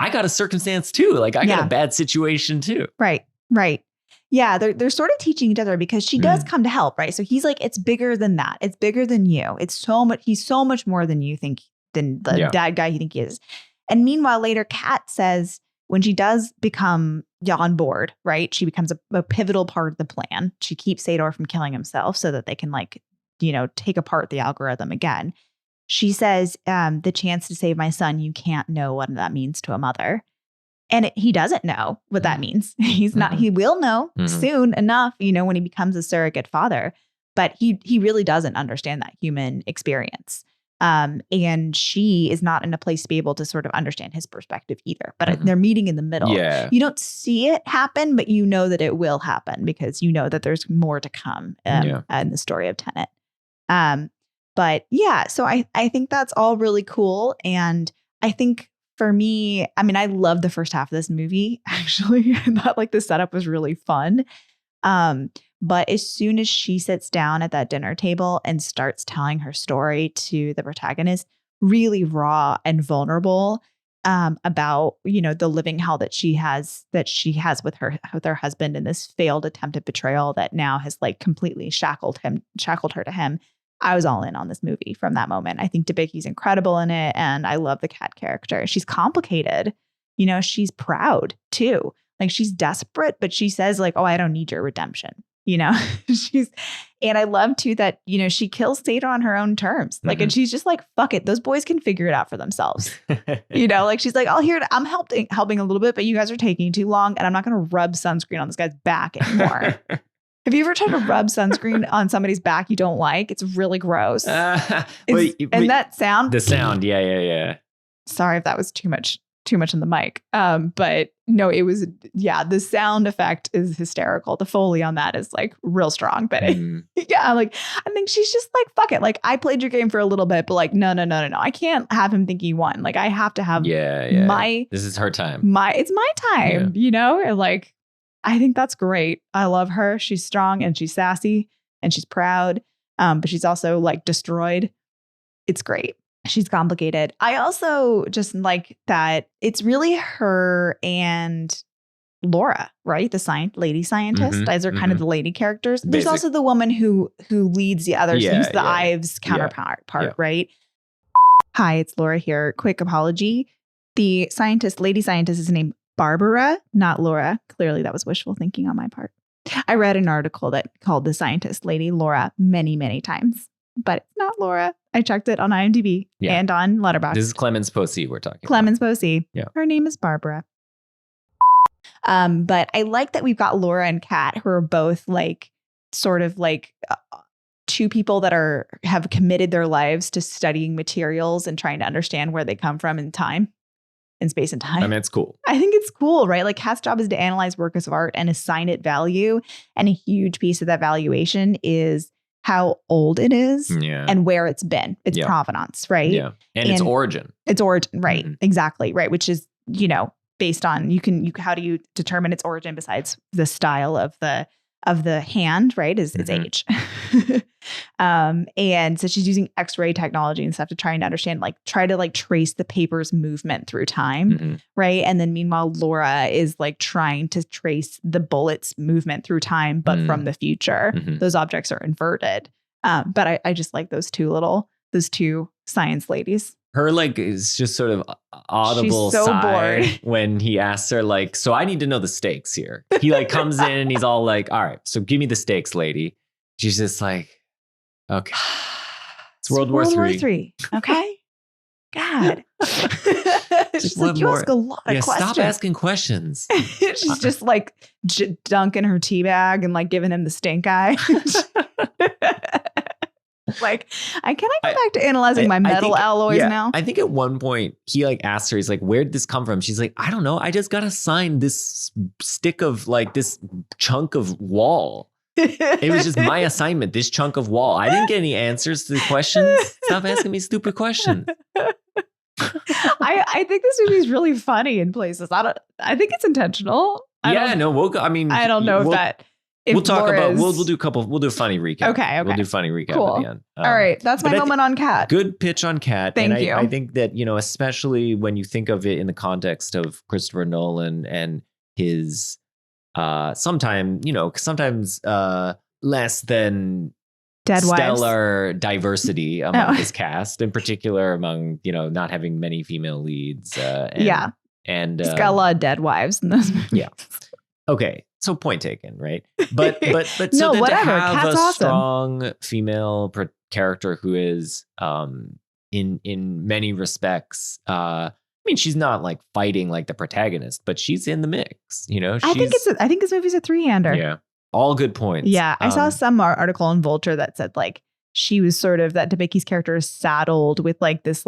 I got a circumstance too. Like I got a bad situation too." Right. Yeah. They're sort of teaching each other, because she does come to help. Right. So he's like, it's bigger than that. It's bigger than you. It's so much. He's so much more than you think, than the bad guy you think he is. And meanwhile, later, Kat says when she does become on board, right, she becomes a pivotal part of the plan. She keeps Sator from killing himself so that they can take apart the algorithm again. She says, the chance to save my son, you can't know what that means to a mother. And he doesn't know what that means. He's not, he will know soon enough, when he becomes a surrogate father, but he really doesn't understand that human experience. And she is not in a place to be able to sort of understand his perspective either, but they're meeting in the middle. Yeah. You don't see it happen, but you know that it will happen, because you know that there's more to come in the story of Tenet. But yeah, so I think that's all really cool. And I think for me, I mean, I love the first half of this movie, actually. I thought like the setup was really fun. But as soon as she sits down at that dinner table and starts telling her story to the protagonist, really raw and vulnerable, about, the living hell that she has with her husband, and this failed attempted betrayal that now has like completely shackled her to him. I was all in on this movie from that moment. I think Debicki's incredible in it, and I love the cat character. She's complicated. You know, she's proud too. Like she's desperate, but she says like, "Oh, I don't need your redemption." You know, and I love too that, you know, she kills Sata on her own terms. Like, and she's just like, fuck it. Those boys can figure it out for themselves. You know, like she's like, I'm helping a little bit, but you guys are taking too long and I'm not going to rub sunscreen on this guy's back anymore. Have you ever tried to rub sunscreen on somebody's back you don't like? It's really gross. And that sound. The sound. Yeah. Sorry if that was too much in the mic. But no, it was, the sound effect is hysterical. The Foley on that is like real strong. But like, I think she's just like, fuck it. Like I played your game for a little bit, but like, no. I can't have him think he won. Like I have to have this is her time. It's my time, you know? And like, I think that's great. I love her. She's strong and she's sassy and she's proud. But she's also like destroyed. It's great. She's complicated. I also just like that it's really her and Laura, right? The lady scientist. Those are kind of the lady characters. There's also the woman who leads the others, who's the Ives counterpart, right? Hi, it's Laura here. Quick apology. The lady scientist is named Barbara, not Laura. Clearly that was wishful thinking on my part. I read an article that called the scientist lady Laura many, many times. But it's not Laura. I checked it on IMDb and on Letterboxd. This is Clemens Posey we're talking Clemens Posey. Yeah. Her name is Barbara. But I like that we've got Laura and Kat, who are both like sort of like two people that have committed their lives to studying materials and trying to understand where they come from in time, in space and time. I mean, it's cool. I think it's cool, right? Like Kat's job is to analyze works of art and assign it value. And a huge piece of that valuation is how old it is and where it's been, its provenance, right? Yeah. And its origin. Its origin, right. Exactly. Right. Which is, you know, based on how do you determine its origin besides the style of the hand, right? Is its age. And so she's using X-ray technology and stuff to try to understand, try to trace the paper's movement through time. Right. And then meanwhile, Laura is trying to trace the bullet's movement through time, but from the future. Those objects are inverted. But I just like those two science ladies. Her is just sort of audible She's so sigh bored. when he asks her so I need to know the stakes here. He comes in and he's all all right, so give me the stakes, lady. She's just like, okay, it's World War III. Okay. God. She's you ask a lot of questions. Stop asking questions. She's just dunking her tea bag and giving him the stink eye. Can I go back to analyzing my metal alloys now? I think at one point he asks her, he's like, where'd this come from? She's like, I don't know. I just got assigned this stick of this chunk of wall. It was just my assignment, this chunk of wall. I didn't get any answers to the questions. Stop asking me stupid questions. I think this movie is really funny in places. I think it's intentional. I don't know if we'll talk about we'll do a funny recap. Okay. We'll do funny recap cool. at the end. All right. That's my moment on Kat. Good pitch on Kat. Thank you. I think that, especially when you think of it in the context of Christopher Nolan and his sometimes less than Dead stellar diversity among his cast, in particular among, not having many female leads. And he's got a lot of dead wives in those movies. Yeah. Okay. So point taken, right? But no, so then whatever. to have Kat's a awesome. strong female character who is in many respects, she's not fighting like the protagonist, but she's in the mix. I think this movie's a three-hander. Yeah, all good points. Yeah, I saw some article in Vulture that said she was sort of that Debicki's character is saddled with this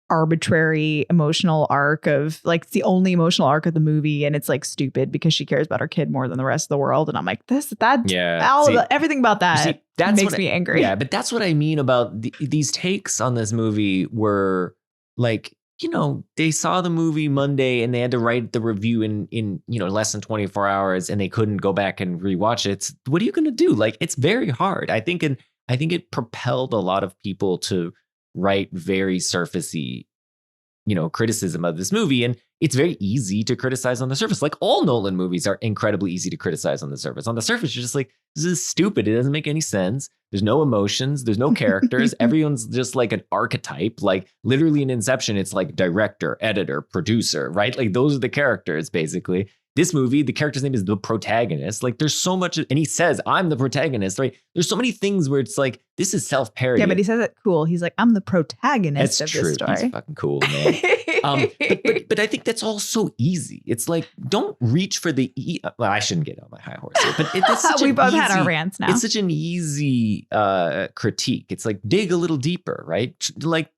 arbitrary emotional arc of it's the only emotional arc of the movie, and it's stupid because she cares about her kid more than the rest of the world. And I'm everything about that makes me angry. Yeah, but that's what I mean about these takes on this movie were they saw the movie Monday and they had to write the review in less than 24 hours and they couldn't go back and rewatch it. What are you going to do? It's very hard. I think it propelled a lot of people to write very surfacey, criticism of this movie. And it's very easy to criticize on the surface. All Nolan movies are incredibly easy to criticize on the surface. On the surface, you're just this is stupid. It doesn't make any sense. There's no emotions. There's no characters. Everyone's just like an archetype. Like literally in Inception, it's like director, editor, producer, right? Like those are the characters, basically. This movie, the character's name is the protagonist. Like there's so much, and he says, I'm the protagonist, right? There's so many things where it's like, this is self-parody. Yeah, but he says it cool. He's like, I'm the protagonist That's of true. this story. He's fucking cool, man. But I think that's all so easy. It's like, don't reach for the, well, I shouldn't get on my high horse here, but it's such We an both easy, had our rants now. It's such an easy critique. It's like, dig a little deeper, right? Like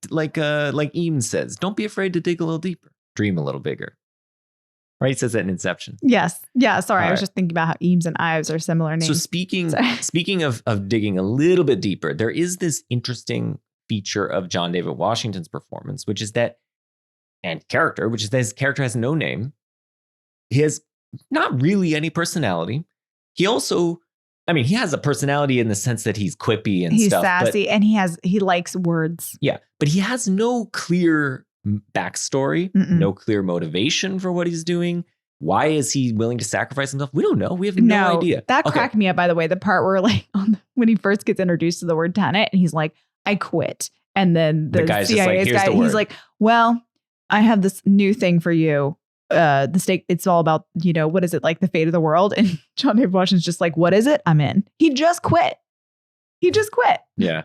Eames says, don't be afraid to dig a little deeper. Dream a little bigger. Right? He says that in Inception. Yes. Yeah. Sorry. All I was right. just thinking about how Eames and Ives are similar names. So speaking of digging a little bit deeper, there is this interesting feature of John David Washington's performance, which is that, and character, which is that his character has no name. He has not really any personality. He also, I mean, he has a personality in the sense that he's quippy and he's stuff. sassy and he likes words. Yeah, but he has no clear backstory, no clear motivation for what he's doing. Why is he willing to sacrifice himself? We don't know. We have no idea. That cracked me up, by the way. The part where like when he first gets introduced to the word Tenet and he's like, I quit. And then the guy's CIA's just like, here's guy, the word. he's like, well, I have this new thing for you. The stake, it's all about, what is it, like the fate of the world? And John David Washington's just like, what is it? I'm in. He just quit. Yeah.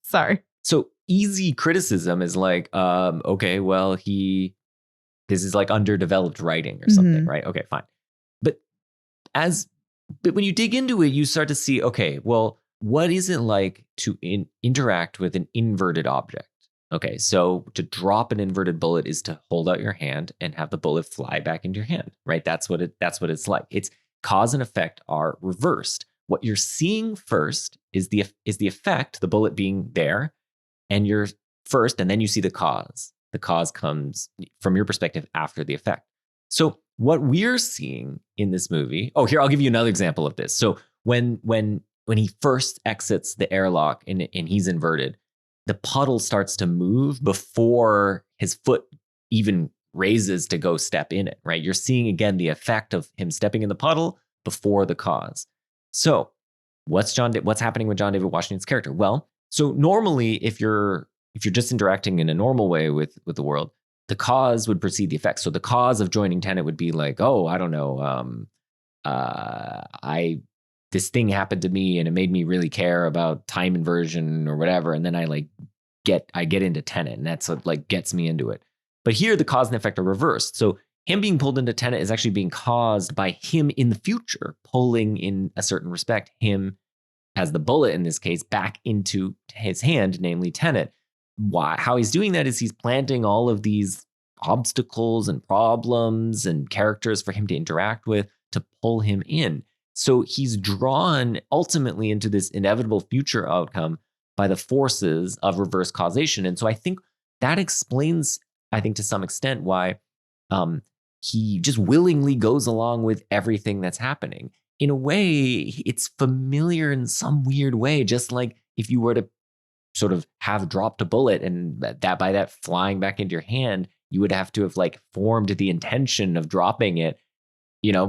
Sorry. So easy criticism is like, okay, well, this is like underdeveloped writing or something, right? Okay, fine. But when you dig into it, you start to see, okay, well, what is it like to interact with an inverted object? Okay, so to drop an inverted bullet is to hold out your hand and have the bullet fly back into your hand, right? That's what it's like. It's cause and effect are reversed. What you're seeing first is the effect, the bullet being there, and you're first, and then you see the cause. The cause comes from your perspective after the effect. So what we're seeing in this movie, here, I'll give you another example of this. So when he first exits the airlock and he's inverted, the puddle starts to move before his foot even raises to go step in it, right? You're seeing again the effect of him stepping in the puddle before the cause. So what's happening with John David Washington's character? Well, so normally if you're just interacting in a normal way with the world, the cause would precede the effect. So the cause of joining Tenet would be like, oh, I don't know, this thing happened to me and it made me really care about time inversion or whatever, and then I get into Tenet, and that's what like gets me into it. But here the cause and effect are reversed. So him being pulled into Tenet is actually being caused by him in the future pulling, in a certain respect, him as the bullet in this case back into his hand, namely Tenet. Why? How he's doing that is he's planting all of these obstacles and problems and characters for him to interact with to pull him in. So he's drawn ultimately into this inevitable future outcome by the forces of reverse causation. And so I think that explains, to some extent, why he just willingly goes along with everything that's happening. In a way, it's familiar in some weird way, just like if you were to sort of have dropped a bullet and that by that flying back into your hand, you would have to have like formed the intention of dropping it,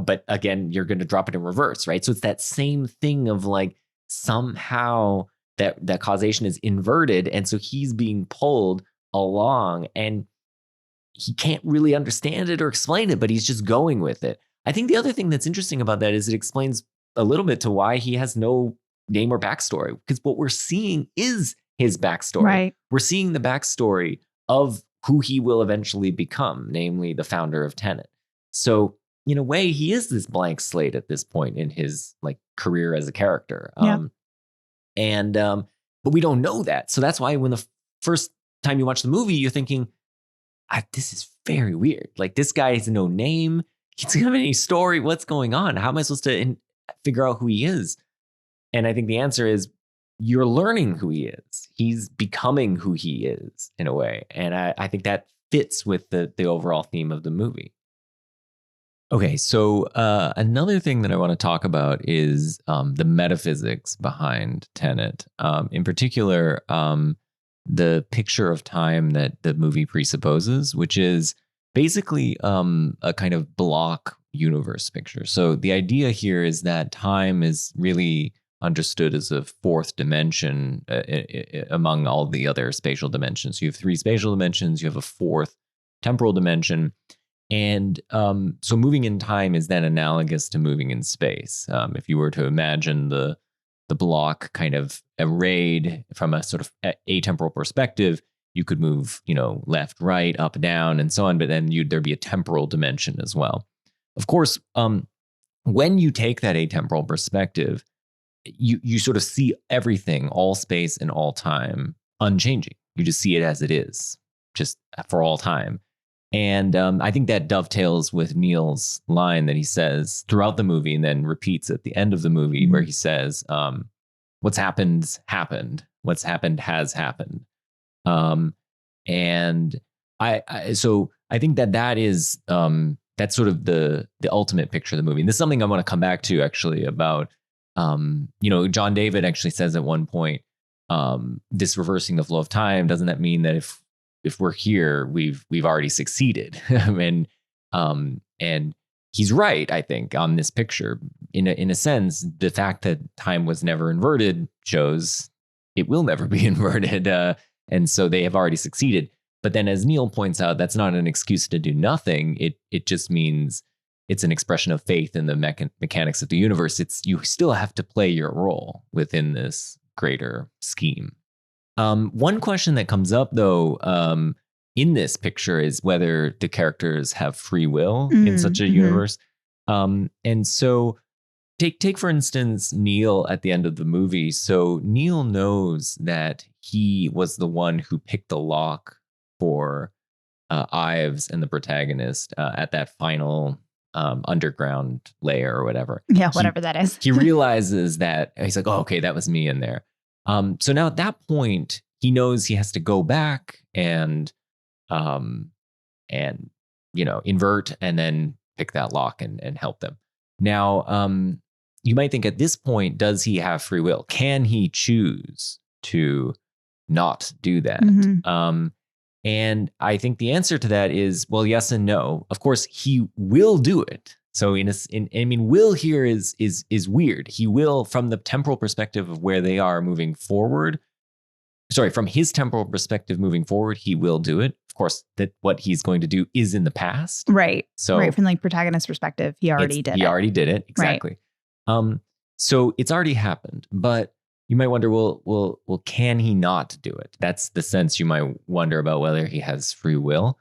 but again, you're going to drop it in reverse, right? So it's that same thing of like somehow that causation is inverted. And so he's being pulled along and he can't really understand it or explain it, but he's just going with it. I think the other thing that's interesting about that is it explains a little bit to why he has no name or backstory, because what we're seeing is his backstory. Right. We're seeing the backstory of who he will eventually become, namely the founder of Tenet. So in a way, he is this blank slate at this point in his like career as a character. But we don't know that. So that's why when the first time you watch the movie, you're thinking, this is very weird. Like this guy has no name. He doesn't have any story. What's going on? How am I supposed to figure out who he is? And I think the answer is you're learning who he is. He's becoming who he is in a way. And I think that fits with the overall theme of the movie. Okay, so another thing that I want to talk about is the metaphysics behind Tenet. In particular, the picture of time that the movie presupposes, which is basically a kind of block universe picture. So the idea here is that time is really understood as a fourth dimension among all the other spatial dimensions. You have three spatial dimensions, you have a fourth temporal dimension. And so moving in time is then analogous to moving in space. If you were to imagine the block kind of arrayed from a sort of atemporal perspective, you could move, left, right, up, down, and so on. But then there'd be a temporal dimension as well. Of course, when you take that atemporal perspective, you sort of see everything, all space and all time, unchanging. You just see it as it is, just for all time. And I think that dovetails with Neil's line that he says throughout the movie and then repeats at the end of the movie, where he says, what's happened happened. What's happened has happened. And so I think that is that's sort of the ultimate picture of the movie. And this is something I want to come back to actually about, John David actually says at one point, this reversing the flow of time, doesn't that mean that if we're here, we've already succeeded? And he's right, I think, on this picture. In a sense, the fact that time was never inverted shows it will never be inverted. And so they have already succeeded. But then, as Neil points out, that's not an excuse to do nothing. It just means it's an expression of faith in the mechanics of the universe. You still have to play your role within this greater scheme. One question that comes up, though, in this picture is whether the characters have free will in such a universe. And so take, for instance, Neil at the end of the movie. So Neil knows that he was the one who picked the lock for Ives and the protagonist at that final underground layer or whatever. Yeah, whatever that is. He realizes that he's like, oh, okay, that was me in there. So now at that point, he knows he has to go back and invert and then pick that lock and help them. Now, you might think at this point, does he have free will? Can he choose to not do that? And I think the answer to that is, well, yes and no. Of course, he will do it. So will here is weird. He will, from the temporal perspective of where they are moving forward. Sorry, from his temporal perspective moving forward, he will do it. Of course, that what he's going to do is in the past. Right. So right, from protagonist perspective, he already did it. He already did it. Exactly. Right. So it's already happened. But you might wonder, well, can he not do it? That's the sense you might wonder about whether he has free will.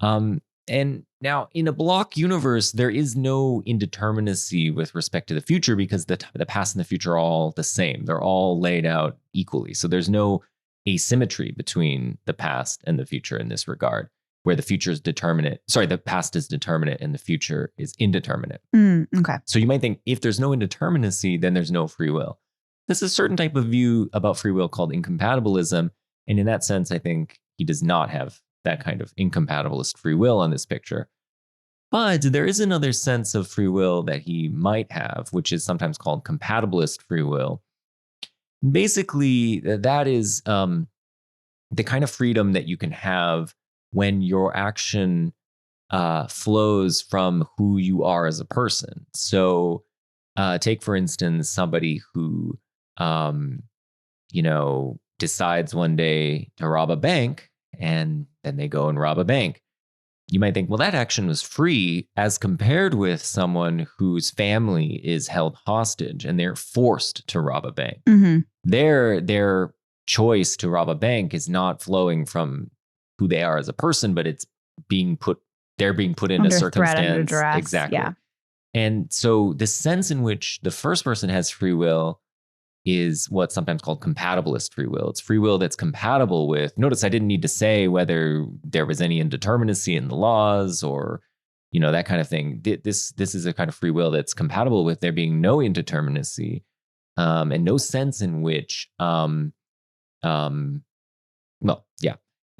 And now in a block universe, there is no indeterminacy with respect to the future because the past and the future are all the same. They're all laid out equally. So there's no asymmetry between the past and the future in this regard, where the future is determinate. Sorry, the past is determinate and the future is indeterminate. Okay. So you might think if there's no indeterminacy, then there's no free will. There's a certain type of view about free will called incompatibilism. And in that sense, I think he does not have that kind of incompatibilist free will on this picture. But there is another sense of free will that he might have, which is sometimes called compatibilist free will. Basically, that is the kind of freedom that you can have when your action flows from who you are as a person. So take, for instance, somebody who, decides one day to rob a bank and then they go and rob a bank. You might think, well, that action was free as compared with someone whose family is held hostage and they're forced to rob a bank. Their choice to rob a bank is not flowing from who they are as a person, but they're being put in under a circumstance. Threat, under duress. Exactly. Yeah. And so the sense in which the first person has free will is what's sometimes called compatibilist free will. It's free will that's compatible with, notice I didn't need to say whether there was any indeterminacy in the laws or, that kind of thing. This is a kind of free will that's compatible with there being no indeterminacy and no sense in which, And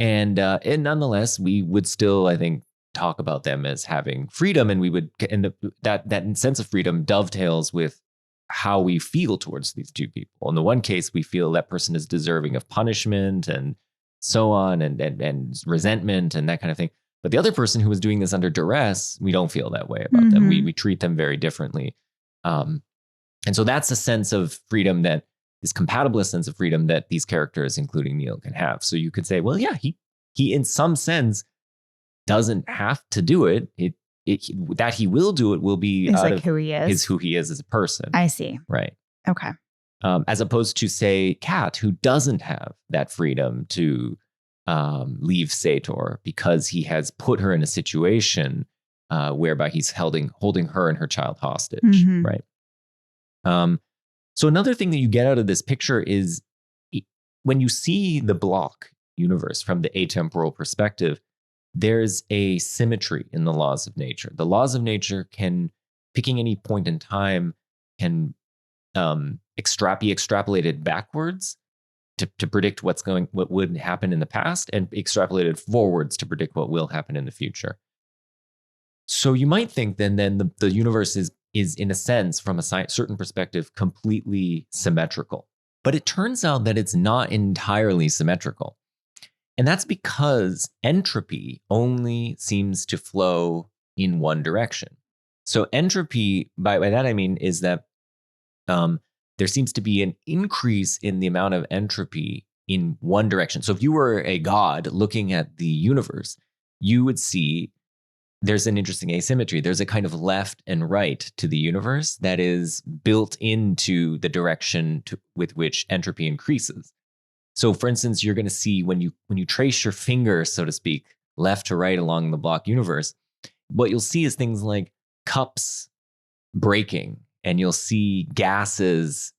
nonetheless, we would still, I think, talk about them as having freedom, and we would, and that sense of freedom dovetails with how we feel towards these two people. In the one case, we feel that person is deserving of punishment and so on, and resentment and that kind of thing. But the other person who was doing this under duress, we don't feel that way about them. We treat them very differently. And so that's a sense of freedom that is compatible, a sense of freedom that these characters, including Neil, can have. So you could say, well, yeah, he in some sense doesn't have to do it. That he will do it will be It's out like of who he is. who he is as a person. I see. Right. Okay. As opposed to, say, Kat, who doesn't have that freedom to leave Sator because he has put her in a situation whereby he's holding her and her child hostage. Mhm. Right. So another thing that you get out of this picture is when you see the block universe from the atemporal perspective, there's a symmetry in the laws of nature. The laws of nature can, picking any point in time, can be extrapolated backwards to predict what would happen in the past, and extrapolated forwards to predict what will happen in the future. So you might think then the universe is in a sense, from a certain perspective, completely symmetrical. But it turns out that it's not entirely symmetrical. And that's because entropy only seems to flow in one direction. So entropy, by that I mean, is that there seems to be an increase in the amount of entropy in one direction. So if you were a god looking at the universe, you would see there's an interesting asymmetry. There's a kind of left and right to the universe that is built into the direction with which entropy increases. So for instance, you're going to see when you trace your finger, so to speak, left to right along the block universe, what you'll see is things like cups breaking, and you'll see gases,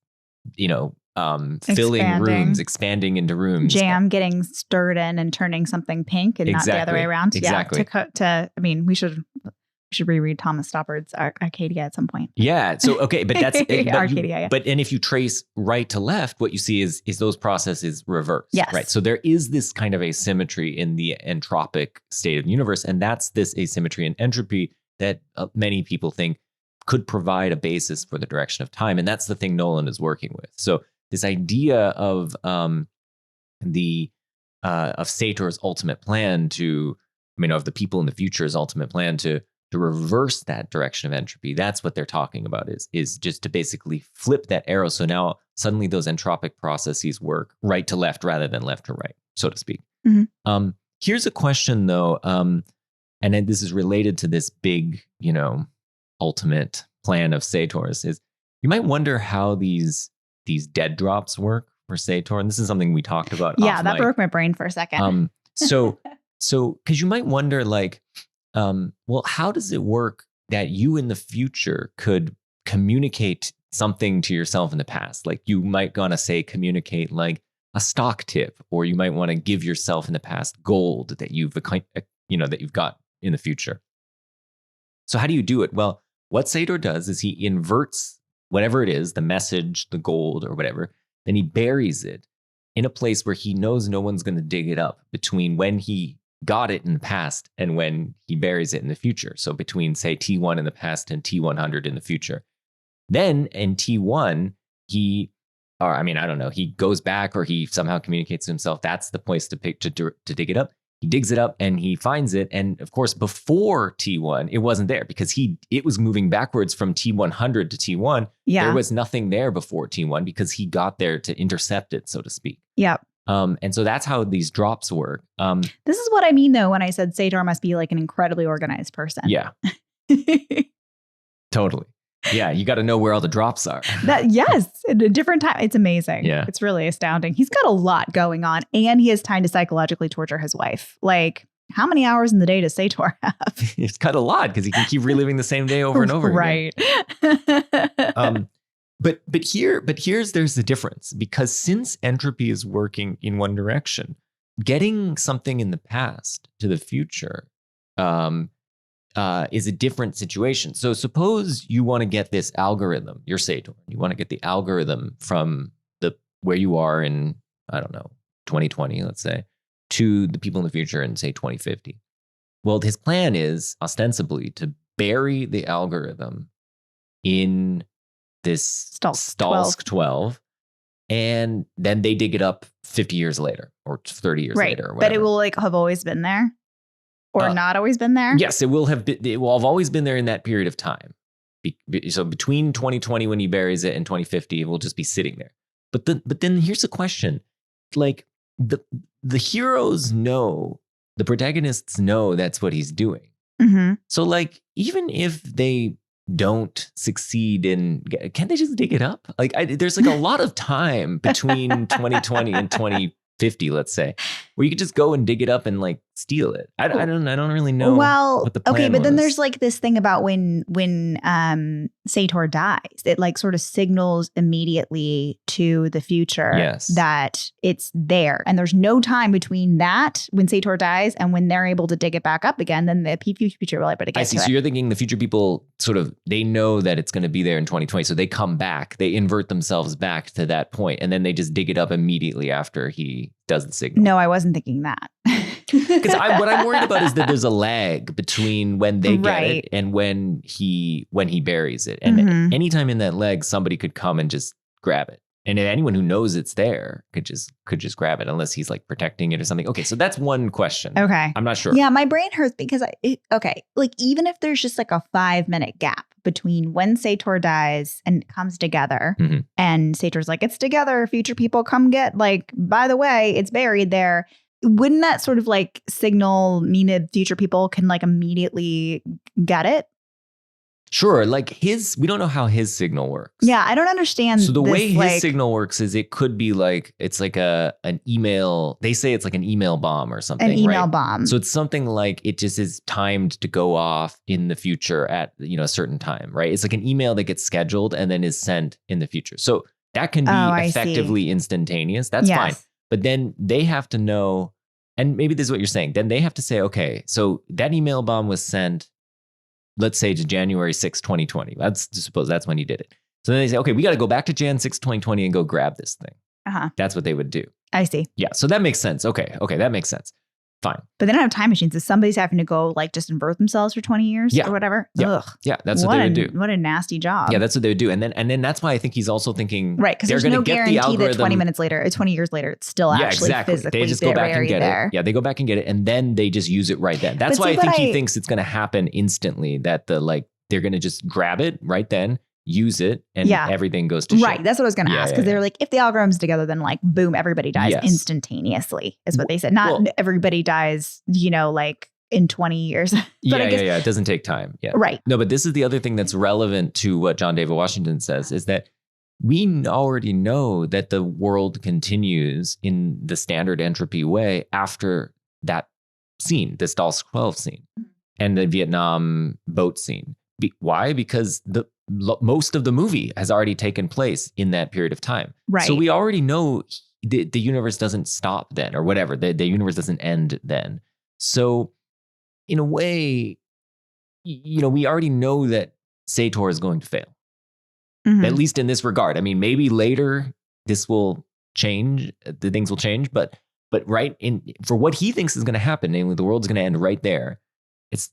filling rooms, expanding into rooms. Jam getting stirred in and turning something pink, and not the other way around. Exactly. Yeah. We should reread Thomas Stoppard's Arcadia at some point. Yeah. So okay, but that's Arcadia. And if you trace right to left, what you see is those processes reverse. Yes. Right. So there is this kind of asymmetry in the entropic state of the universe, and that's this asymmetry in entropy that many people think could provide a basis for the direction of time, and that's the thing Nolan is working with. So this idea of Sator's ultimate plan of the people in the future's ultimate plan to reverse that direction of entropy. That's what they're talking about is just to basically flip that arrow. So now suddenly those entropic processes work right to left rather than left to right, so to speak. Mm-hmm. Here's a question though, and then this is related to this big, ultimate plan of Sator's, is you might wonder how these dead drops work for Sator. And this is something we talked about. Yeah, that broke my brain for a second. So because you might wonder, well, how does it work that you in the future could communicate something to yourself in the past? Like you might want to say communicate like a stock tip, or you might want to give yourself in the past gold that you've got in the future. So how do you do it? Well, what Sator does is he inverts whatever it is, the message, the gold or whatever, then he buries it in a place where he knows no one's going to dig it up between when he got it in the past and when he buries it in the future. So between, say, T1 in the past and T100 in the future. Then in T1, he goes back, or he somehow communicates to himself that's the place to dig it up. He digs it up and he finds it. And of course, before T1, it wasn't there because it was moving backwards from T100 to T1. Yeah. There was nothing there before T1 because he got there to intercept it, so to speak. Yep. And so that's how these drops work. This is what I mean, though, when I said Sator must be like an incredibly organized person. Yeah. Totally. Yeah, you got to know where all the drops are. Yes, at a different time. It's amazing. Yeah. It's really astounding. He's got a lot going on, and he has time to psychologically torture his wife. Like, how many hours in the day does Sator have? He's got a lot because he can keep reliving the same day over and over again. Right. But there's the difference, because since entropy is working in one direction, getting something in the past to the future is a different situation. So suppose you want to get this algorithm, you're Sator, you want to get the algorithm from where you are in, 2020, let's say, to the people in the future in, say, 2050. Well, his plan is ostensibly to bury the algorithm in this Stalsk 12, and then they dig it up 50 years later or 30 years later. Or whatever. But it will have always been there, or not always been there. Yes, it will have always been there in that period of time. So between 2020 when he buries it and 2050, it will just be sitting there. But then here's the question: like the heroes know, the protagonists know that's what he's doing. Mm-hmm. So like even if they don't succeed in, can't they just dig it up? Like there's like a lot of time between 2020 and 2050, let's say, where you could just go and dig it up and like steal it. I don't really know. Well, what the plan okay, but then was. there's like this thing about when Sator dies, it like sort of signals immediately to the future Yes. that it's there, and there's no time between that when Sator dies and when they're able to dig it back up again. Then the future will able to get I see. to So it. you're thinking the future people sort of, they know that it's going to be there in 2020. So they come back, they invert themselves back to that point, and then they just dig it up immediately after he does the signal. No, I wasn't thinking that. Because what I'm worried about is that there's a lag between when they get Right. it and when he buries it. And Mhm. anytime in that lag, somebody could come and just grab it. And anyone who knows it's there could just grab it, unless he's like protecting it or something. Okay, so that's one question. Okay. I'm not sure. Yeah, my brain hurts because like even if there's just like a 5-minute gap between when Sator dies and it comes together, Mhm. and Sator's like, it's together, future people come get, like, by the way, it's buried there. Wouldn't that sort of like signal mean that future people can like immediately get it? Sure. Like we don't know how his signal works. Yeah, I don't understand. So the this, way his like, signal works is it could be like, it's like an email. They say it's like an email bomb or something. an email right? bomb. So it's something like it just is timed to go off in the future at, a certain time, right? It's like an email that gets scheduled and then is sent in the future. So that can be I effectively instantaneous. That's Yes. fine. But then they have to know, and maybe this is what you're saying. Then they have to say, okay, so that email bomb was sent, let's say, to January 6, 2020. Let's suppose that's when he did it. So then they say, okay, we got to go back to Jan 6, 2020 and go grab this thing. Uh-huh. That's what they would do. I see. Yeah. So that makes sense. Okay, that makes sense. Fine. But they don't have time machines. If somebody's having to go like just invert themselves for 20 years Yeah. or whatever. Yeah. Ugh. Yeah, that's what they would do. What a nasty job. Yeah, that's what they would do. And then that's why I think he's also thinking, Right, because they're there's gonna no get the guarantee that algorithm- 20 minutes later, or 20 years later, it's still Yeah, actually exactly. physically They just go back and get there. it. Yeah, they go back and get it, and then they just use it right then. That's But why see, I think but he I- thinks it's going to happen instantly. That they're going to just grab it right then, use it, and Yeah. everything goes to shit. Right, that's what I was going to Yeah, ask. yeah, Because yeah. they're like, if the algorithm's together, then like, boom, everybody dies Yes. instantaneously, is what they said. Not Well- everybody dies, like in 20 years. But I guess, yeah. It doesn't take time. Yeah. Right. No, but this is the other thing that's relevant to what John David Washington says is that we already know that the world continues in the standard entropy way after that scene, this Dallas 12 scene, and the Vietnam boat scene. Why? Because most of the movie has already taken place in that period of time. Right. So we already know the universe doesn't stop then, or whatever. The universe doesn't end then. So in a way, we already know that Sator is going to fail, Mhm. at least in this regard. I mean, maybe later this will change, the things will change, but for what he thinks is going to happen, namely the world's going to end right there.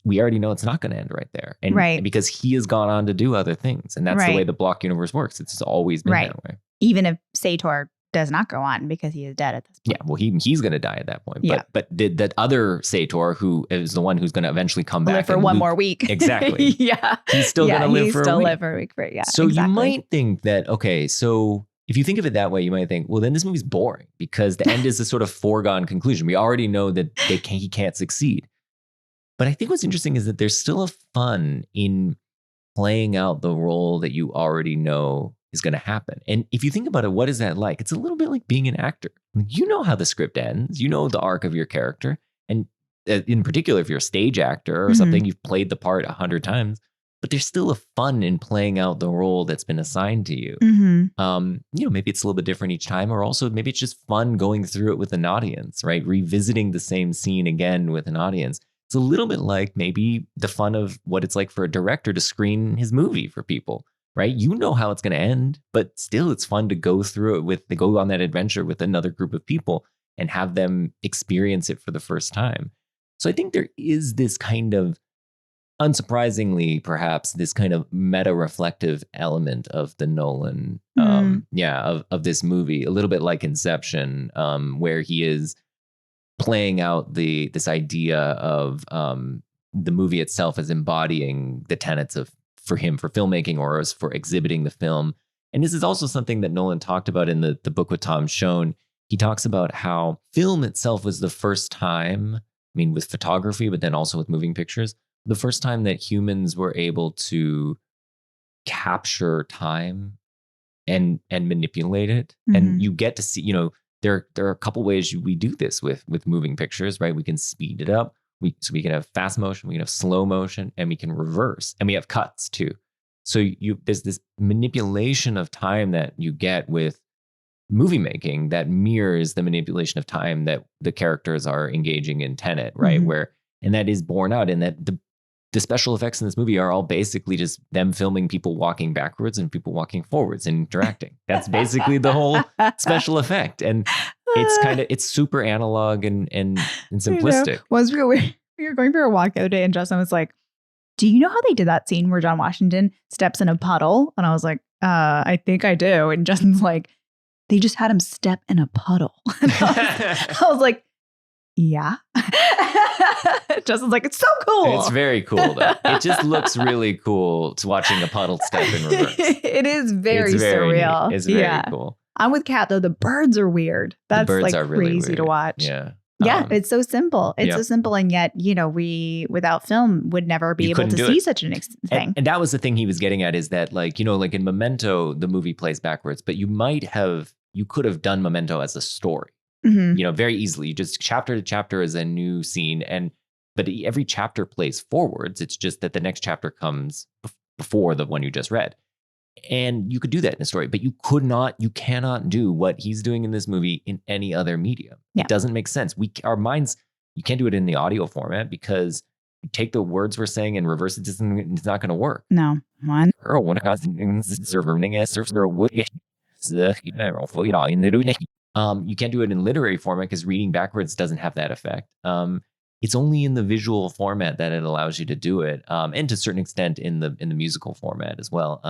We already know it's not going to end right there, and Right. because he has gone on to do other things, and that's the Right. way the block universe works. It's always been Right. that way. Even if Sator does not go on because he is dead at this point. Yeah, well, he's going to die at that point. Yeah. But that other Sator, who is the one who's going to eventually come back Live for and one loop- more week. Exactly. Yeah. He's still going to live for a still week. live for a week. So exactly. you might think that, okay, so if you think of it that way, you might think, well, then this movie's boring because the end is a sort of foregone conclusion. We already know that he can't succeed. But I think what's interesting is that there's still a fun in playing out the role that you already know is going to happen. And if you think about it, what is that like? It's a little bit like being an actor. You know how the script ends. You know the arc of your character. And in particular, if you're a stage actor or Mhm. something, you've played the part 100 times. But there's still a fun in playing out the role that's been assigned to you. Mhm. Maybe it's a little bit different each time, or also maybe it's just fun going through it with an audience, right? Revisiting the same scene again with an audience. It's a little bit like maybe the fun of what it's like for a director to screen his movie for people, right? You know how it's going to end, but still it's fun to go through it go on that adventure with another group of people and have them experience it for the first time. So I think there is this kind of, unsurprisingly, perhaps, this kind of meta-reflective element of the Nolan, of this movie, a little bit like Inception, where he is playing out this idea of the movie itself as embodying the tenets of for him for filmmaking or as for exhibiting the film. And this is also something that Nolan talked about in the book with Tom Schoen. He talks about how film itself was the first time, I mean, with photography, but then also with moving pictures, the first time that humans were able to capture time and manipulate it. And you get to see, you know, there are a couple ways we do this with moving pictures, right? We can speed it up. So we can have fast motion, we can have slow motion, and we can reverse, and we have cuts too. So there's this manipulation of time that you get with movie making that mirrors the manipulation of time that the characters are engaging in Tenet, right? And that is borne out in that the special effects in this movie are all basically just them filming people walking backwards and people walking forwards and interacting. That's basically the whole special effect. And it's super analog and simplistic. You know, once we were going for a walk the other day and Justin was like, do you know how they did that scene where John Washington steps in a puddle? And I was like, I think I do. And Justin's like, they just had him step in a puddle. And I was like, yeah. Justin's like, it's so cool. It's very cool, though. It just looks really cool to watching a puddle step in reverse. It is very surreal. Neat. It's very cool. I'm with Kat, though. The birds are weird. That's like really crazy weird to watch. Yeah. Yeah, it's so simple. It's so simple. And yet, you know, we, without film, would never be able to see such an thing. And that was the thing he was getting at, is that, like, you know, like in Memento, the movie plays backwards, but you could have done Memento as a story, you know, very easily. Just chapter to chapter is a new scene. But every chapter plays forwards. It's just that the next chapter comes before the one you just read. And you could do that in a story, but you cannot do what he's doing in this movie in any other medium. Yeah. It doesn't make sense. Our minds, you can't do it in the audio format because you take the words we're saying and reverse it. It's not going to work. No. One. You can't do it in literary format because reading backwards doesn't have that effect. It's only in the visual format that it allows you to do it, and to a certain extent in the musical format as well.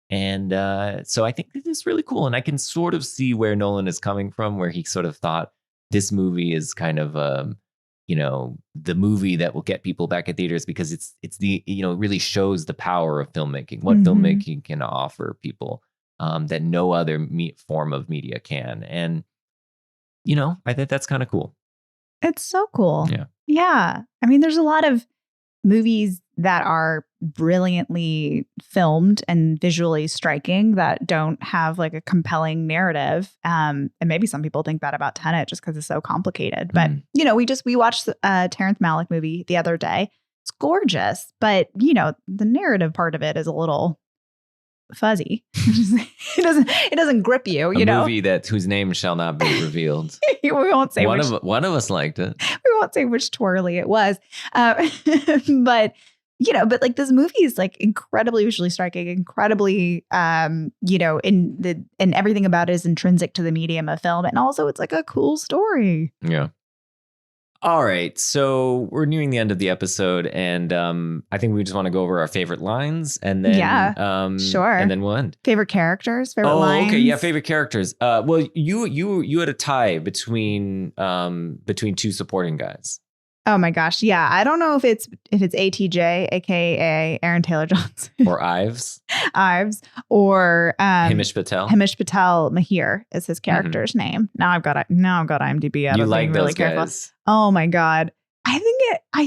So I think this is really cool, and I can sort of see where Nolan is coming from, where he sort of thought this movie is kind of you know, the movie that will get people back at theaters because it's the, you know, it really shows the power of filmmaking, what filmmaking can offer people that no other form of media can. And, you know, I think that's kind of cool. It's so cool. Yeah. Yeah. I mean, there's a lot of movies that are brilliantly filmed and visually striking that don't have like a compelling narrative. And maybe some people think that about Tenet just because it's so complicated. But, you know, we watched a Terrence Malick movie the other day. It's gorgeous. But, you know, the narrative part of it is a little fuzzy. It doesn't grip you, you know. A movie whose name shall not be revealed. We won't say one of us liked it. We won't say which twirly it was. But you know, but like this movie is like incredibly visually striking, incredibly you know, and everything about it is intrinsic to the medium of film. And also it's like a cool story. Yeah. All right, so we're nearing the end of the episode, and I think we just want to go over our favorite lines, and then sure, and then we'll end. Favorite characters, favorite lines. Okay, yeah, favorite characters. Well, you had a tie between two supporting guys. Oh my gosh, yeah. I don't know if it's ATJ, aka Aaron Taylor Johnson, or Ives, or Hamish Patel. Hamish Patel Mahir is his character's name. Now I've got IMDb out. You of like being those really guys? Careful. Oh my god, I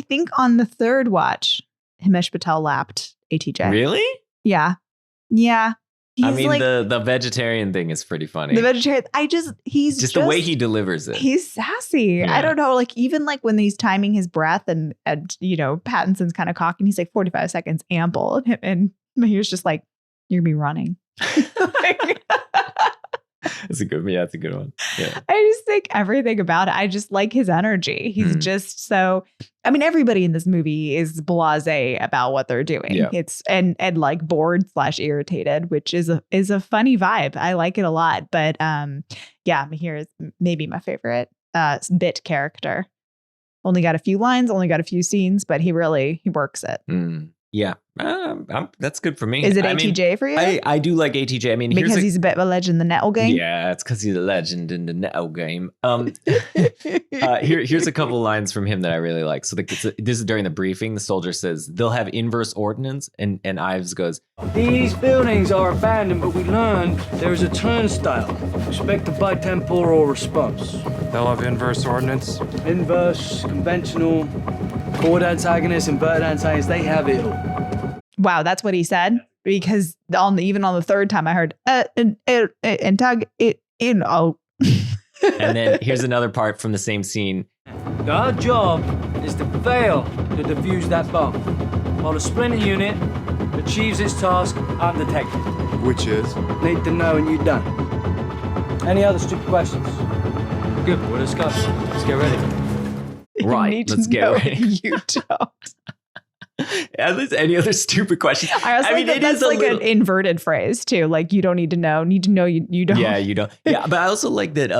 think on the third watch, Hamish Patel lapped ATJ. Really? Yeah. He's, I mean, like, the vegetarian thing is pretty funny. The vegetarian, he's just the way he delivers it. He's sassy. Yeah. I don't know, like even like when he's timing his breath and you know, Pattinson's kind of cocking, he's like 45 seconds ample. And Mahir's just like, you're gonna be running. That's a good one. Yeah. I just think everything about it. I just like his energy. He's just so, I mean, everybody in this movie is blasé about what they're doing. Yeah. It's and like bored / irritated, which is a funny vibe. I like it a lot. But yeah, Mahir is maybe my favorite bit character. Only got a few lines, only got a few scenes, but he works it. Yeah, that's good for me. Is it I mean, ATJ for you? I do like ATJ. I mean, because he's a bit of a legend in the Nettle game. Yeah, it's because he's a legend in the Nettle game. Here's a couple lines from him that I really like. So this is during the briefing. The soldier says they'll have inverse ordnance, and Ives goes, "These buildings are abandoned, but we learned there is a turnstile. Expect a bitemporal response. They'll have inverse ordnance. Inverse, conventional, forward antagonist, inverted antagonist. They have it all." Wow, that's what he said. Because even on the third time, I heard and then here's another part from the same scene. Our job is to fail to defuse that bomb, while the splinter unit achieves its task undetected. Which is? Need to know and you're done. Any other stupid questions? Good, we'll discuss. Let's get ready. Right, let's get ready. You don't. At least any other stupid questions. I mean, that's like an inverted phrase too. Like you don't need to know. Need to know you don't. Yeah, you don't. Yeah, but I also like that.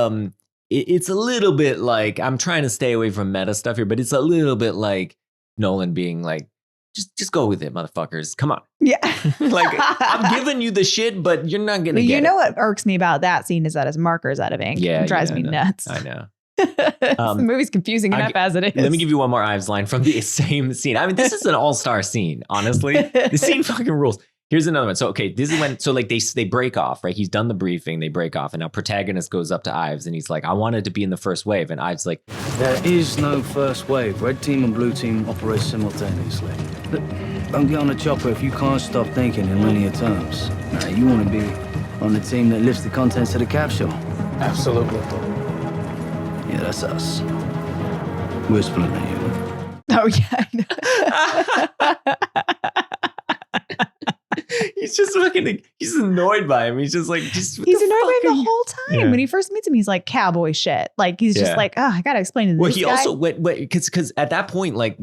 It's a little bit like I'm trying to stay away from meta stuff here, but it's a little bit like Nolan being like, just go with it, motherfuckers. Come on. Yeah. Like I'm giving you the shit, but you're not gonna. You know what irks me about that scene is that his marker's out of ink. Yeah, It drives me nuts. I know. The movie's confusing enough as it is. Let me give you one more Ives line from the same scene. I mean, this is an all-star scene, honestly. The scene fucking rules. Here's another one. So, okay, this is when, so like they break off, right? He's done the briefing, they break off, and now protagonist goes up to Ives and he's like, I wanted to be in the first wave. And Ives like, there is no first wave. Red team and blue team operate simultaneously. Look, don't get on the chopper if you can't stop thinking in linear terms. Now, you want to be on the team that lifts the contents of the capsule. Absolutely. Yeah, that's us. We're Splinter Unit. Oh, yeah. he's just fucking, he's annoyed by him. He's just like, he's annoyed by him the whole time. Yeah. When he first meets him, he's like cowboy shit. Like he's just like, oh, I gotta explain to this Well, he guy. also went because at that point, like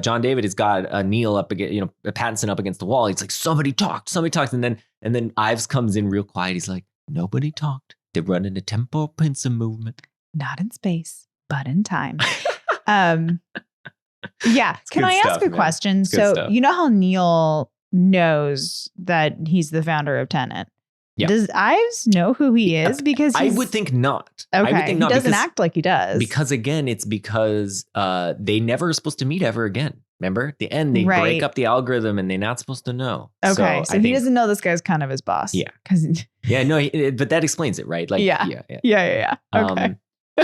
John David has got Neil up against, Pattinson up against the wall. He's like, somebody talked, and then Ives comes in real quiet. He's like, nobody talked. They're running a tempo pincer movement. Not in space, but in time. Yeah. Can I ask a question? So you know how Neil knows that he's the founder of Tenet? Yeah. Does Ives know who he is? Because I would think not. Okay. I would think not, he doesn't act like he does. Because again, it's because they never are supposed to meet ever again. Remember? At the end, they break up the algorithm and they're not supposed to know. Okay. So he doesn't know this guy's kind of his boss. Yeah. Yeah, no, but that explains it, right? Like, yeah. Okay.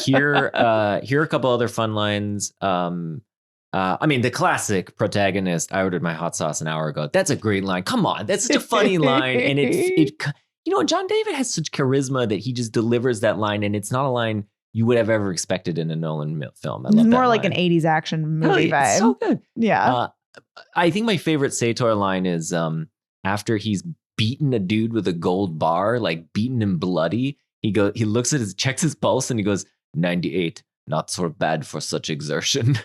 Here are a couple other fun lines. I mean, the classic protagonist, I ordered my hot sauce an hour ago. That's a great line. Come on. That's such a funny line. And John David has such charisma that he just delivers that line. And it's not a line you would have ever expected in a Nolan film. I love more that like line. an 80s action movie vibe. It's so good. Yeah. I think my favorite Sator line is after he's beaten a dude with a gold bar, like beaten him bloody. He looks at checks his pulse and he goes, 98, not so bad for such exertion.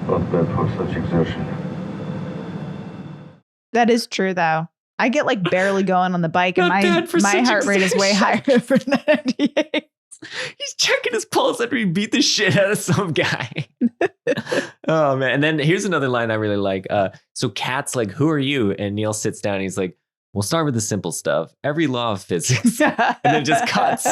Not bad for such exertion. That is true, though. I get like barely going on the bike, and my heart rate is way higher for 98. He's checking his pulse after he beat the shit out of some guy. Oh man! And then here's another line I really like. So Kat's like, "Who are you?" And Neil sits down. And he's like, "We'll start with the simple stuff. Every law of physics." And then just cuts.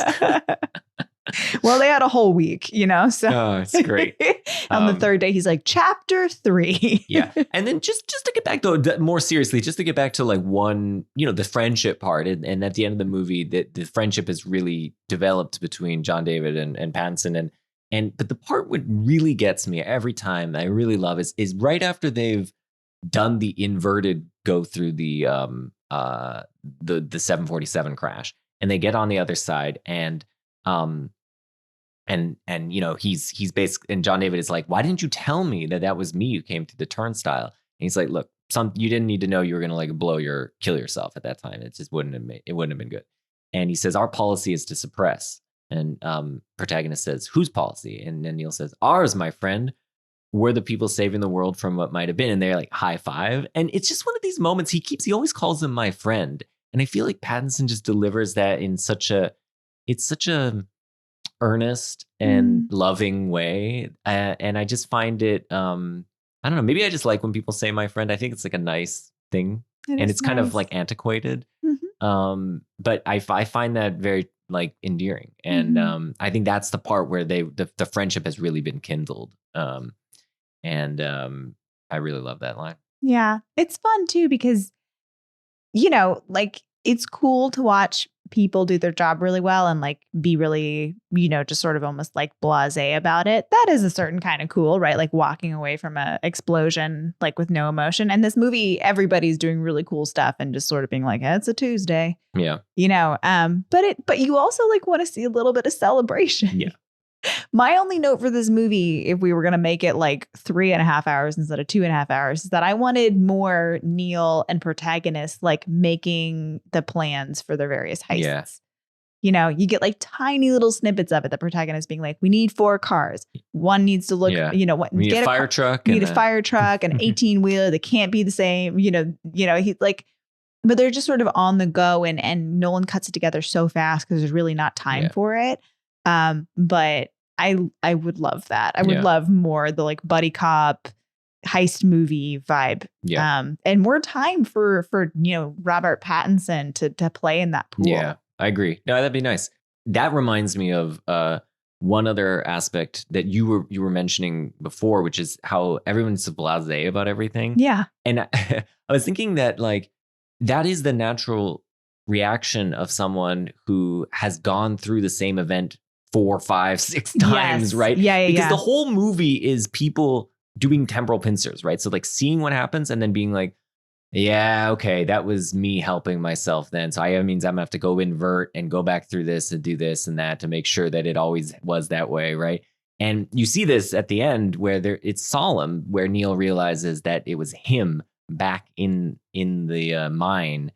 Well, they had a whole week, so. Oh, it's great. On the third day, he's like, chapter 3. Yeah. And then just to get back though, more seriously, just to get back to like one, the friendship part. And at the end of the movie, the friendship is really developed between John David and Pattinson. But the part what really gets me every time, I really love is right after they've done the inverted go through the 747 crash, and they get on the other side and he's basically, and John David is like, why didn't you tell me that was me who came through the turnstile? And he's like, look, you didn't need to know you were going to like kill yourself at that time. It just wouldn't have been good. And he says, our policy is to suppress. And protagonist says, whose policy? And then Neil says, ours, my friend. we're the people saving the world from what might have been. And they're like high five. And it's just one of these moments he always calls him my friend. And I feel like Pattinson just delivers that in such a earnest and loving way. And I just find it, I don't know, maybe I just like when people say my friend. I think it's like a nice thing. And it's kind of like antiquated. But I find that very like endearing. And I think that's the part where the friendship has really been kindled. And I really love that line. Yeah. It's fun too, because, you know, like it's cool to watch people do their job really well and like be really, you know, just sort of almost like blasé about it. That is a certain kind of cool, right? Like walking away from a explosion, like with no emotion. And this movie, everybody's doing really cool stuff and just sort of being like, it's a Tuesday. Yeah. You know, but you also like want to see a little bit of celebration. Yeah. My only note for this movie, if we were going to make it like 3.5 hours instead of 2.5 hours, is that I wanted more Neil and protagonists like making the plans for their various heists. Yeah. You know, you get like tiny little snippets of it. The protagonist being like, we need 4 cars. One needs to look, you know, what? We need a fire truck. We need a fire truck, an 18-wheeler that can't be the same. You know, he's like, but they're just sort of on the go, and Nolan cuts it together so fast because there's really not time for it. But I would love that. I would love more the like buddy cop heist movie vibe. Yeah. And more time for you know, Robert Pattinson to play in that pool. Yeah, I agree. No, that'd be nice. That reminds me of one other aspect that you were mentioning before, which is how everyone's so blasé about everything. Yeah. And I was thinking that like that is the natural reaction of someone who has gone through the same event 4, 5, 6 times, right? Yeah. Because the whole movie is people doing temporal pincers, right? So like seeing what happens and then being like, yeah, okay, that was me helping myself then. So that means I'm gonna have to go invert and go back through this and do this and that to make sure that it always was that way, right? And you see this at the end where it's solemn, where Neil realizes that it was him back in the mine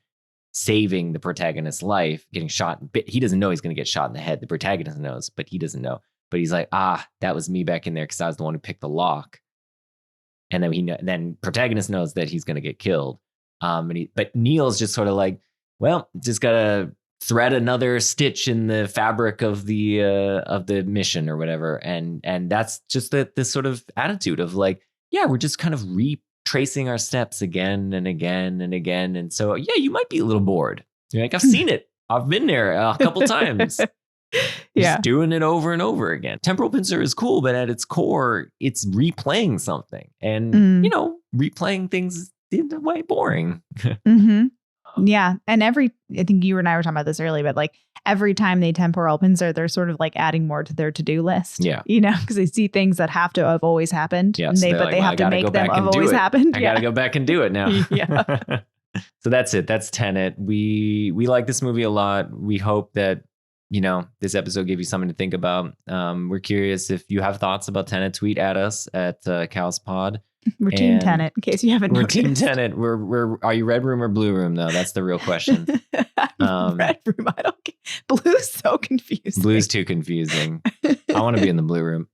saving the protagonist's life, getting shot. He doesn't know he's going to get shot in the head. The protagonist knows, but he doesn't know. But he's like, that was me back in there because I was the one who picked the lock. And then protagonist knows that he's going to get killed. But Neil's just sort of like, well, just got to thread another stitch in the fabric of the mission or whatever. And that's just this sort of attitude of like, yeah, we're just kind of retracing our steps again and again and again. And so, yeah, you might be a little bored. You're like, I've seen it. I've been there a couple times. Just doing it over and over again. Temporal pincer is cool, but at its core, it's replaying something. And, you know, replaying things is way boring. Yeah. And I think you and I were talking about this earlier, but like every time they temporal pincer, they're sort of like adding more to their to-do list. Yeah. You know, because they see things that have to have always happened. Yeah. And they have to make them have always happened. I got to go back and do it now. Yeah. So that's it. That's Tenet. We like this movie a lot. We hope that, you know, this episode gave you something to think about. We're curious if you have thoughts about Tenet. Tweet at us at CowsPod. We're Team Tenet, in case you haven't noticed. We're Team Tenet. Are you red room or blue room though? That's the real question. Red room. I don't get. Blue's so confusing. Blue's too confusing. I want to be in the blue room.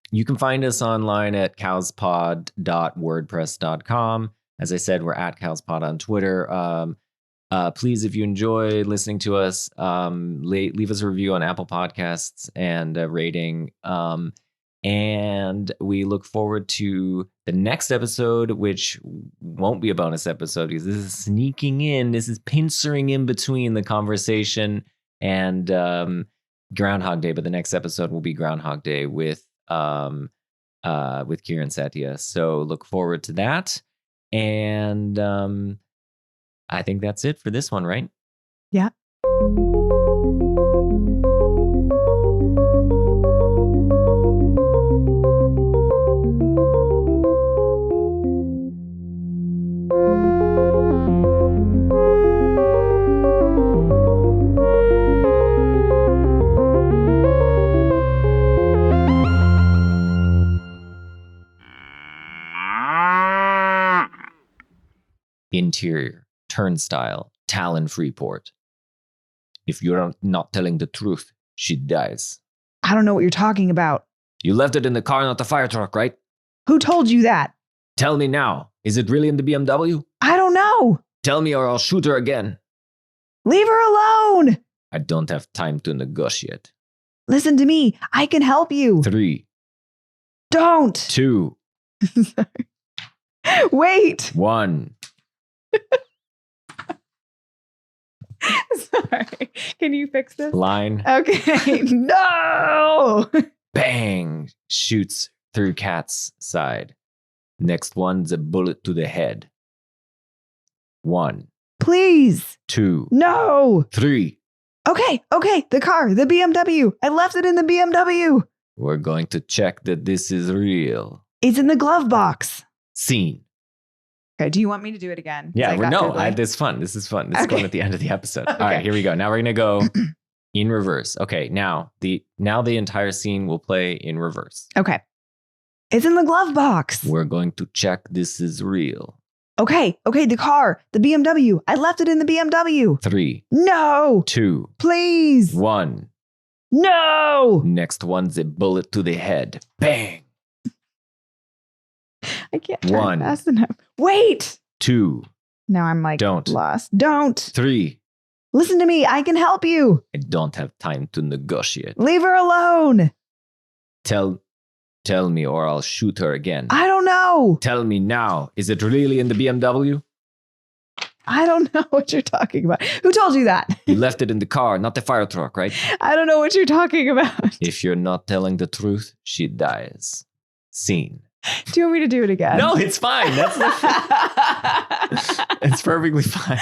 You can find us online at cowspod.wordpress.com. As I said, we're at cowspod on Twitter. Please, if you enjoy listening to us, leave us a review on Apple Podcasts and a rating. And we look forward to the next episode, which won't be a bonus episode because this is sneaking in. This is pincering in between the conversation and Groundhog Day. But the next episode will be Groundhog Day with Kieran Satya. So look forward to that. And I think that's it for this one, right? Yeah. Interior, turnstile, Talon Freeport. If you're not telling the truth, she dies. I don't know what you're talking about. You left it in the car, not the fire truck, right? Who told you that? Tell me now. Is it really in the BMW? I don't know. Tell me or I'll shoot her again. Leave her alone. I don't have time to negotiate. Listen to me. I can help you. 3, Don't. 2, Wait. 1. Sorry. Can you fix this? Line. Okay. No. Bang! Shoots through Kat's side. Next one's a bullet to the head. 1, Please. 2, No. 3. Okay. The car, the BMW. I left it in the BMW. We're going to check that this is real. It's in the glove box. Scene. Okay. Do you want me to do it again? Yeah, I had this fun. This is fun. This is going at the end of the episode. All right, here we go. Now we're gonna go in reverse. Okay, now the entire scene will play in reverse. Okay. It's in the glove box. We're going to check this is real. Okay. The car, the BMW. I left it in the BMW. 3, No. 2, Please. 1. No. Next one's a bullet to the head. Bang. I can't turn 1, fast enough. Wait. 2, Now I'm like Don't. lost. Don't. 3. Listen to me. I can help you. I don't have time to negotiate. Leave her alone. Tell me or I'll shoot her again. I don't know. Tell me now. Is it really in the BMW? I don't know what you're talking about. Who told you that? You left it in the car, not the fire truck, right? I don't know what you're talking about. If you're not telling the truth, she dies. Scene. Do you want me to do it again? No, it's fine. It's perfectly fine.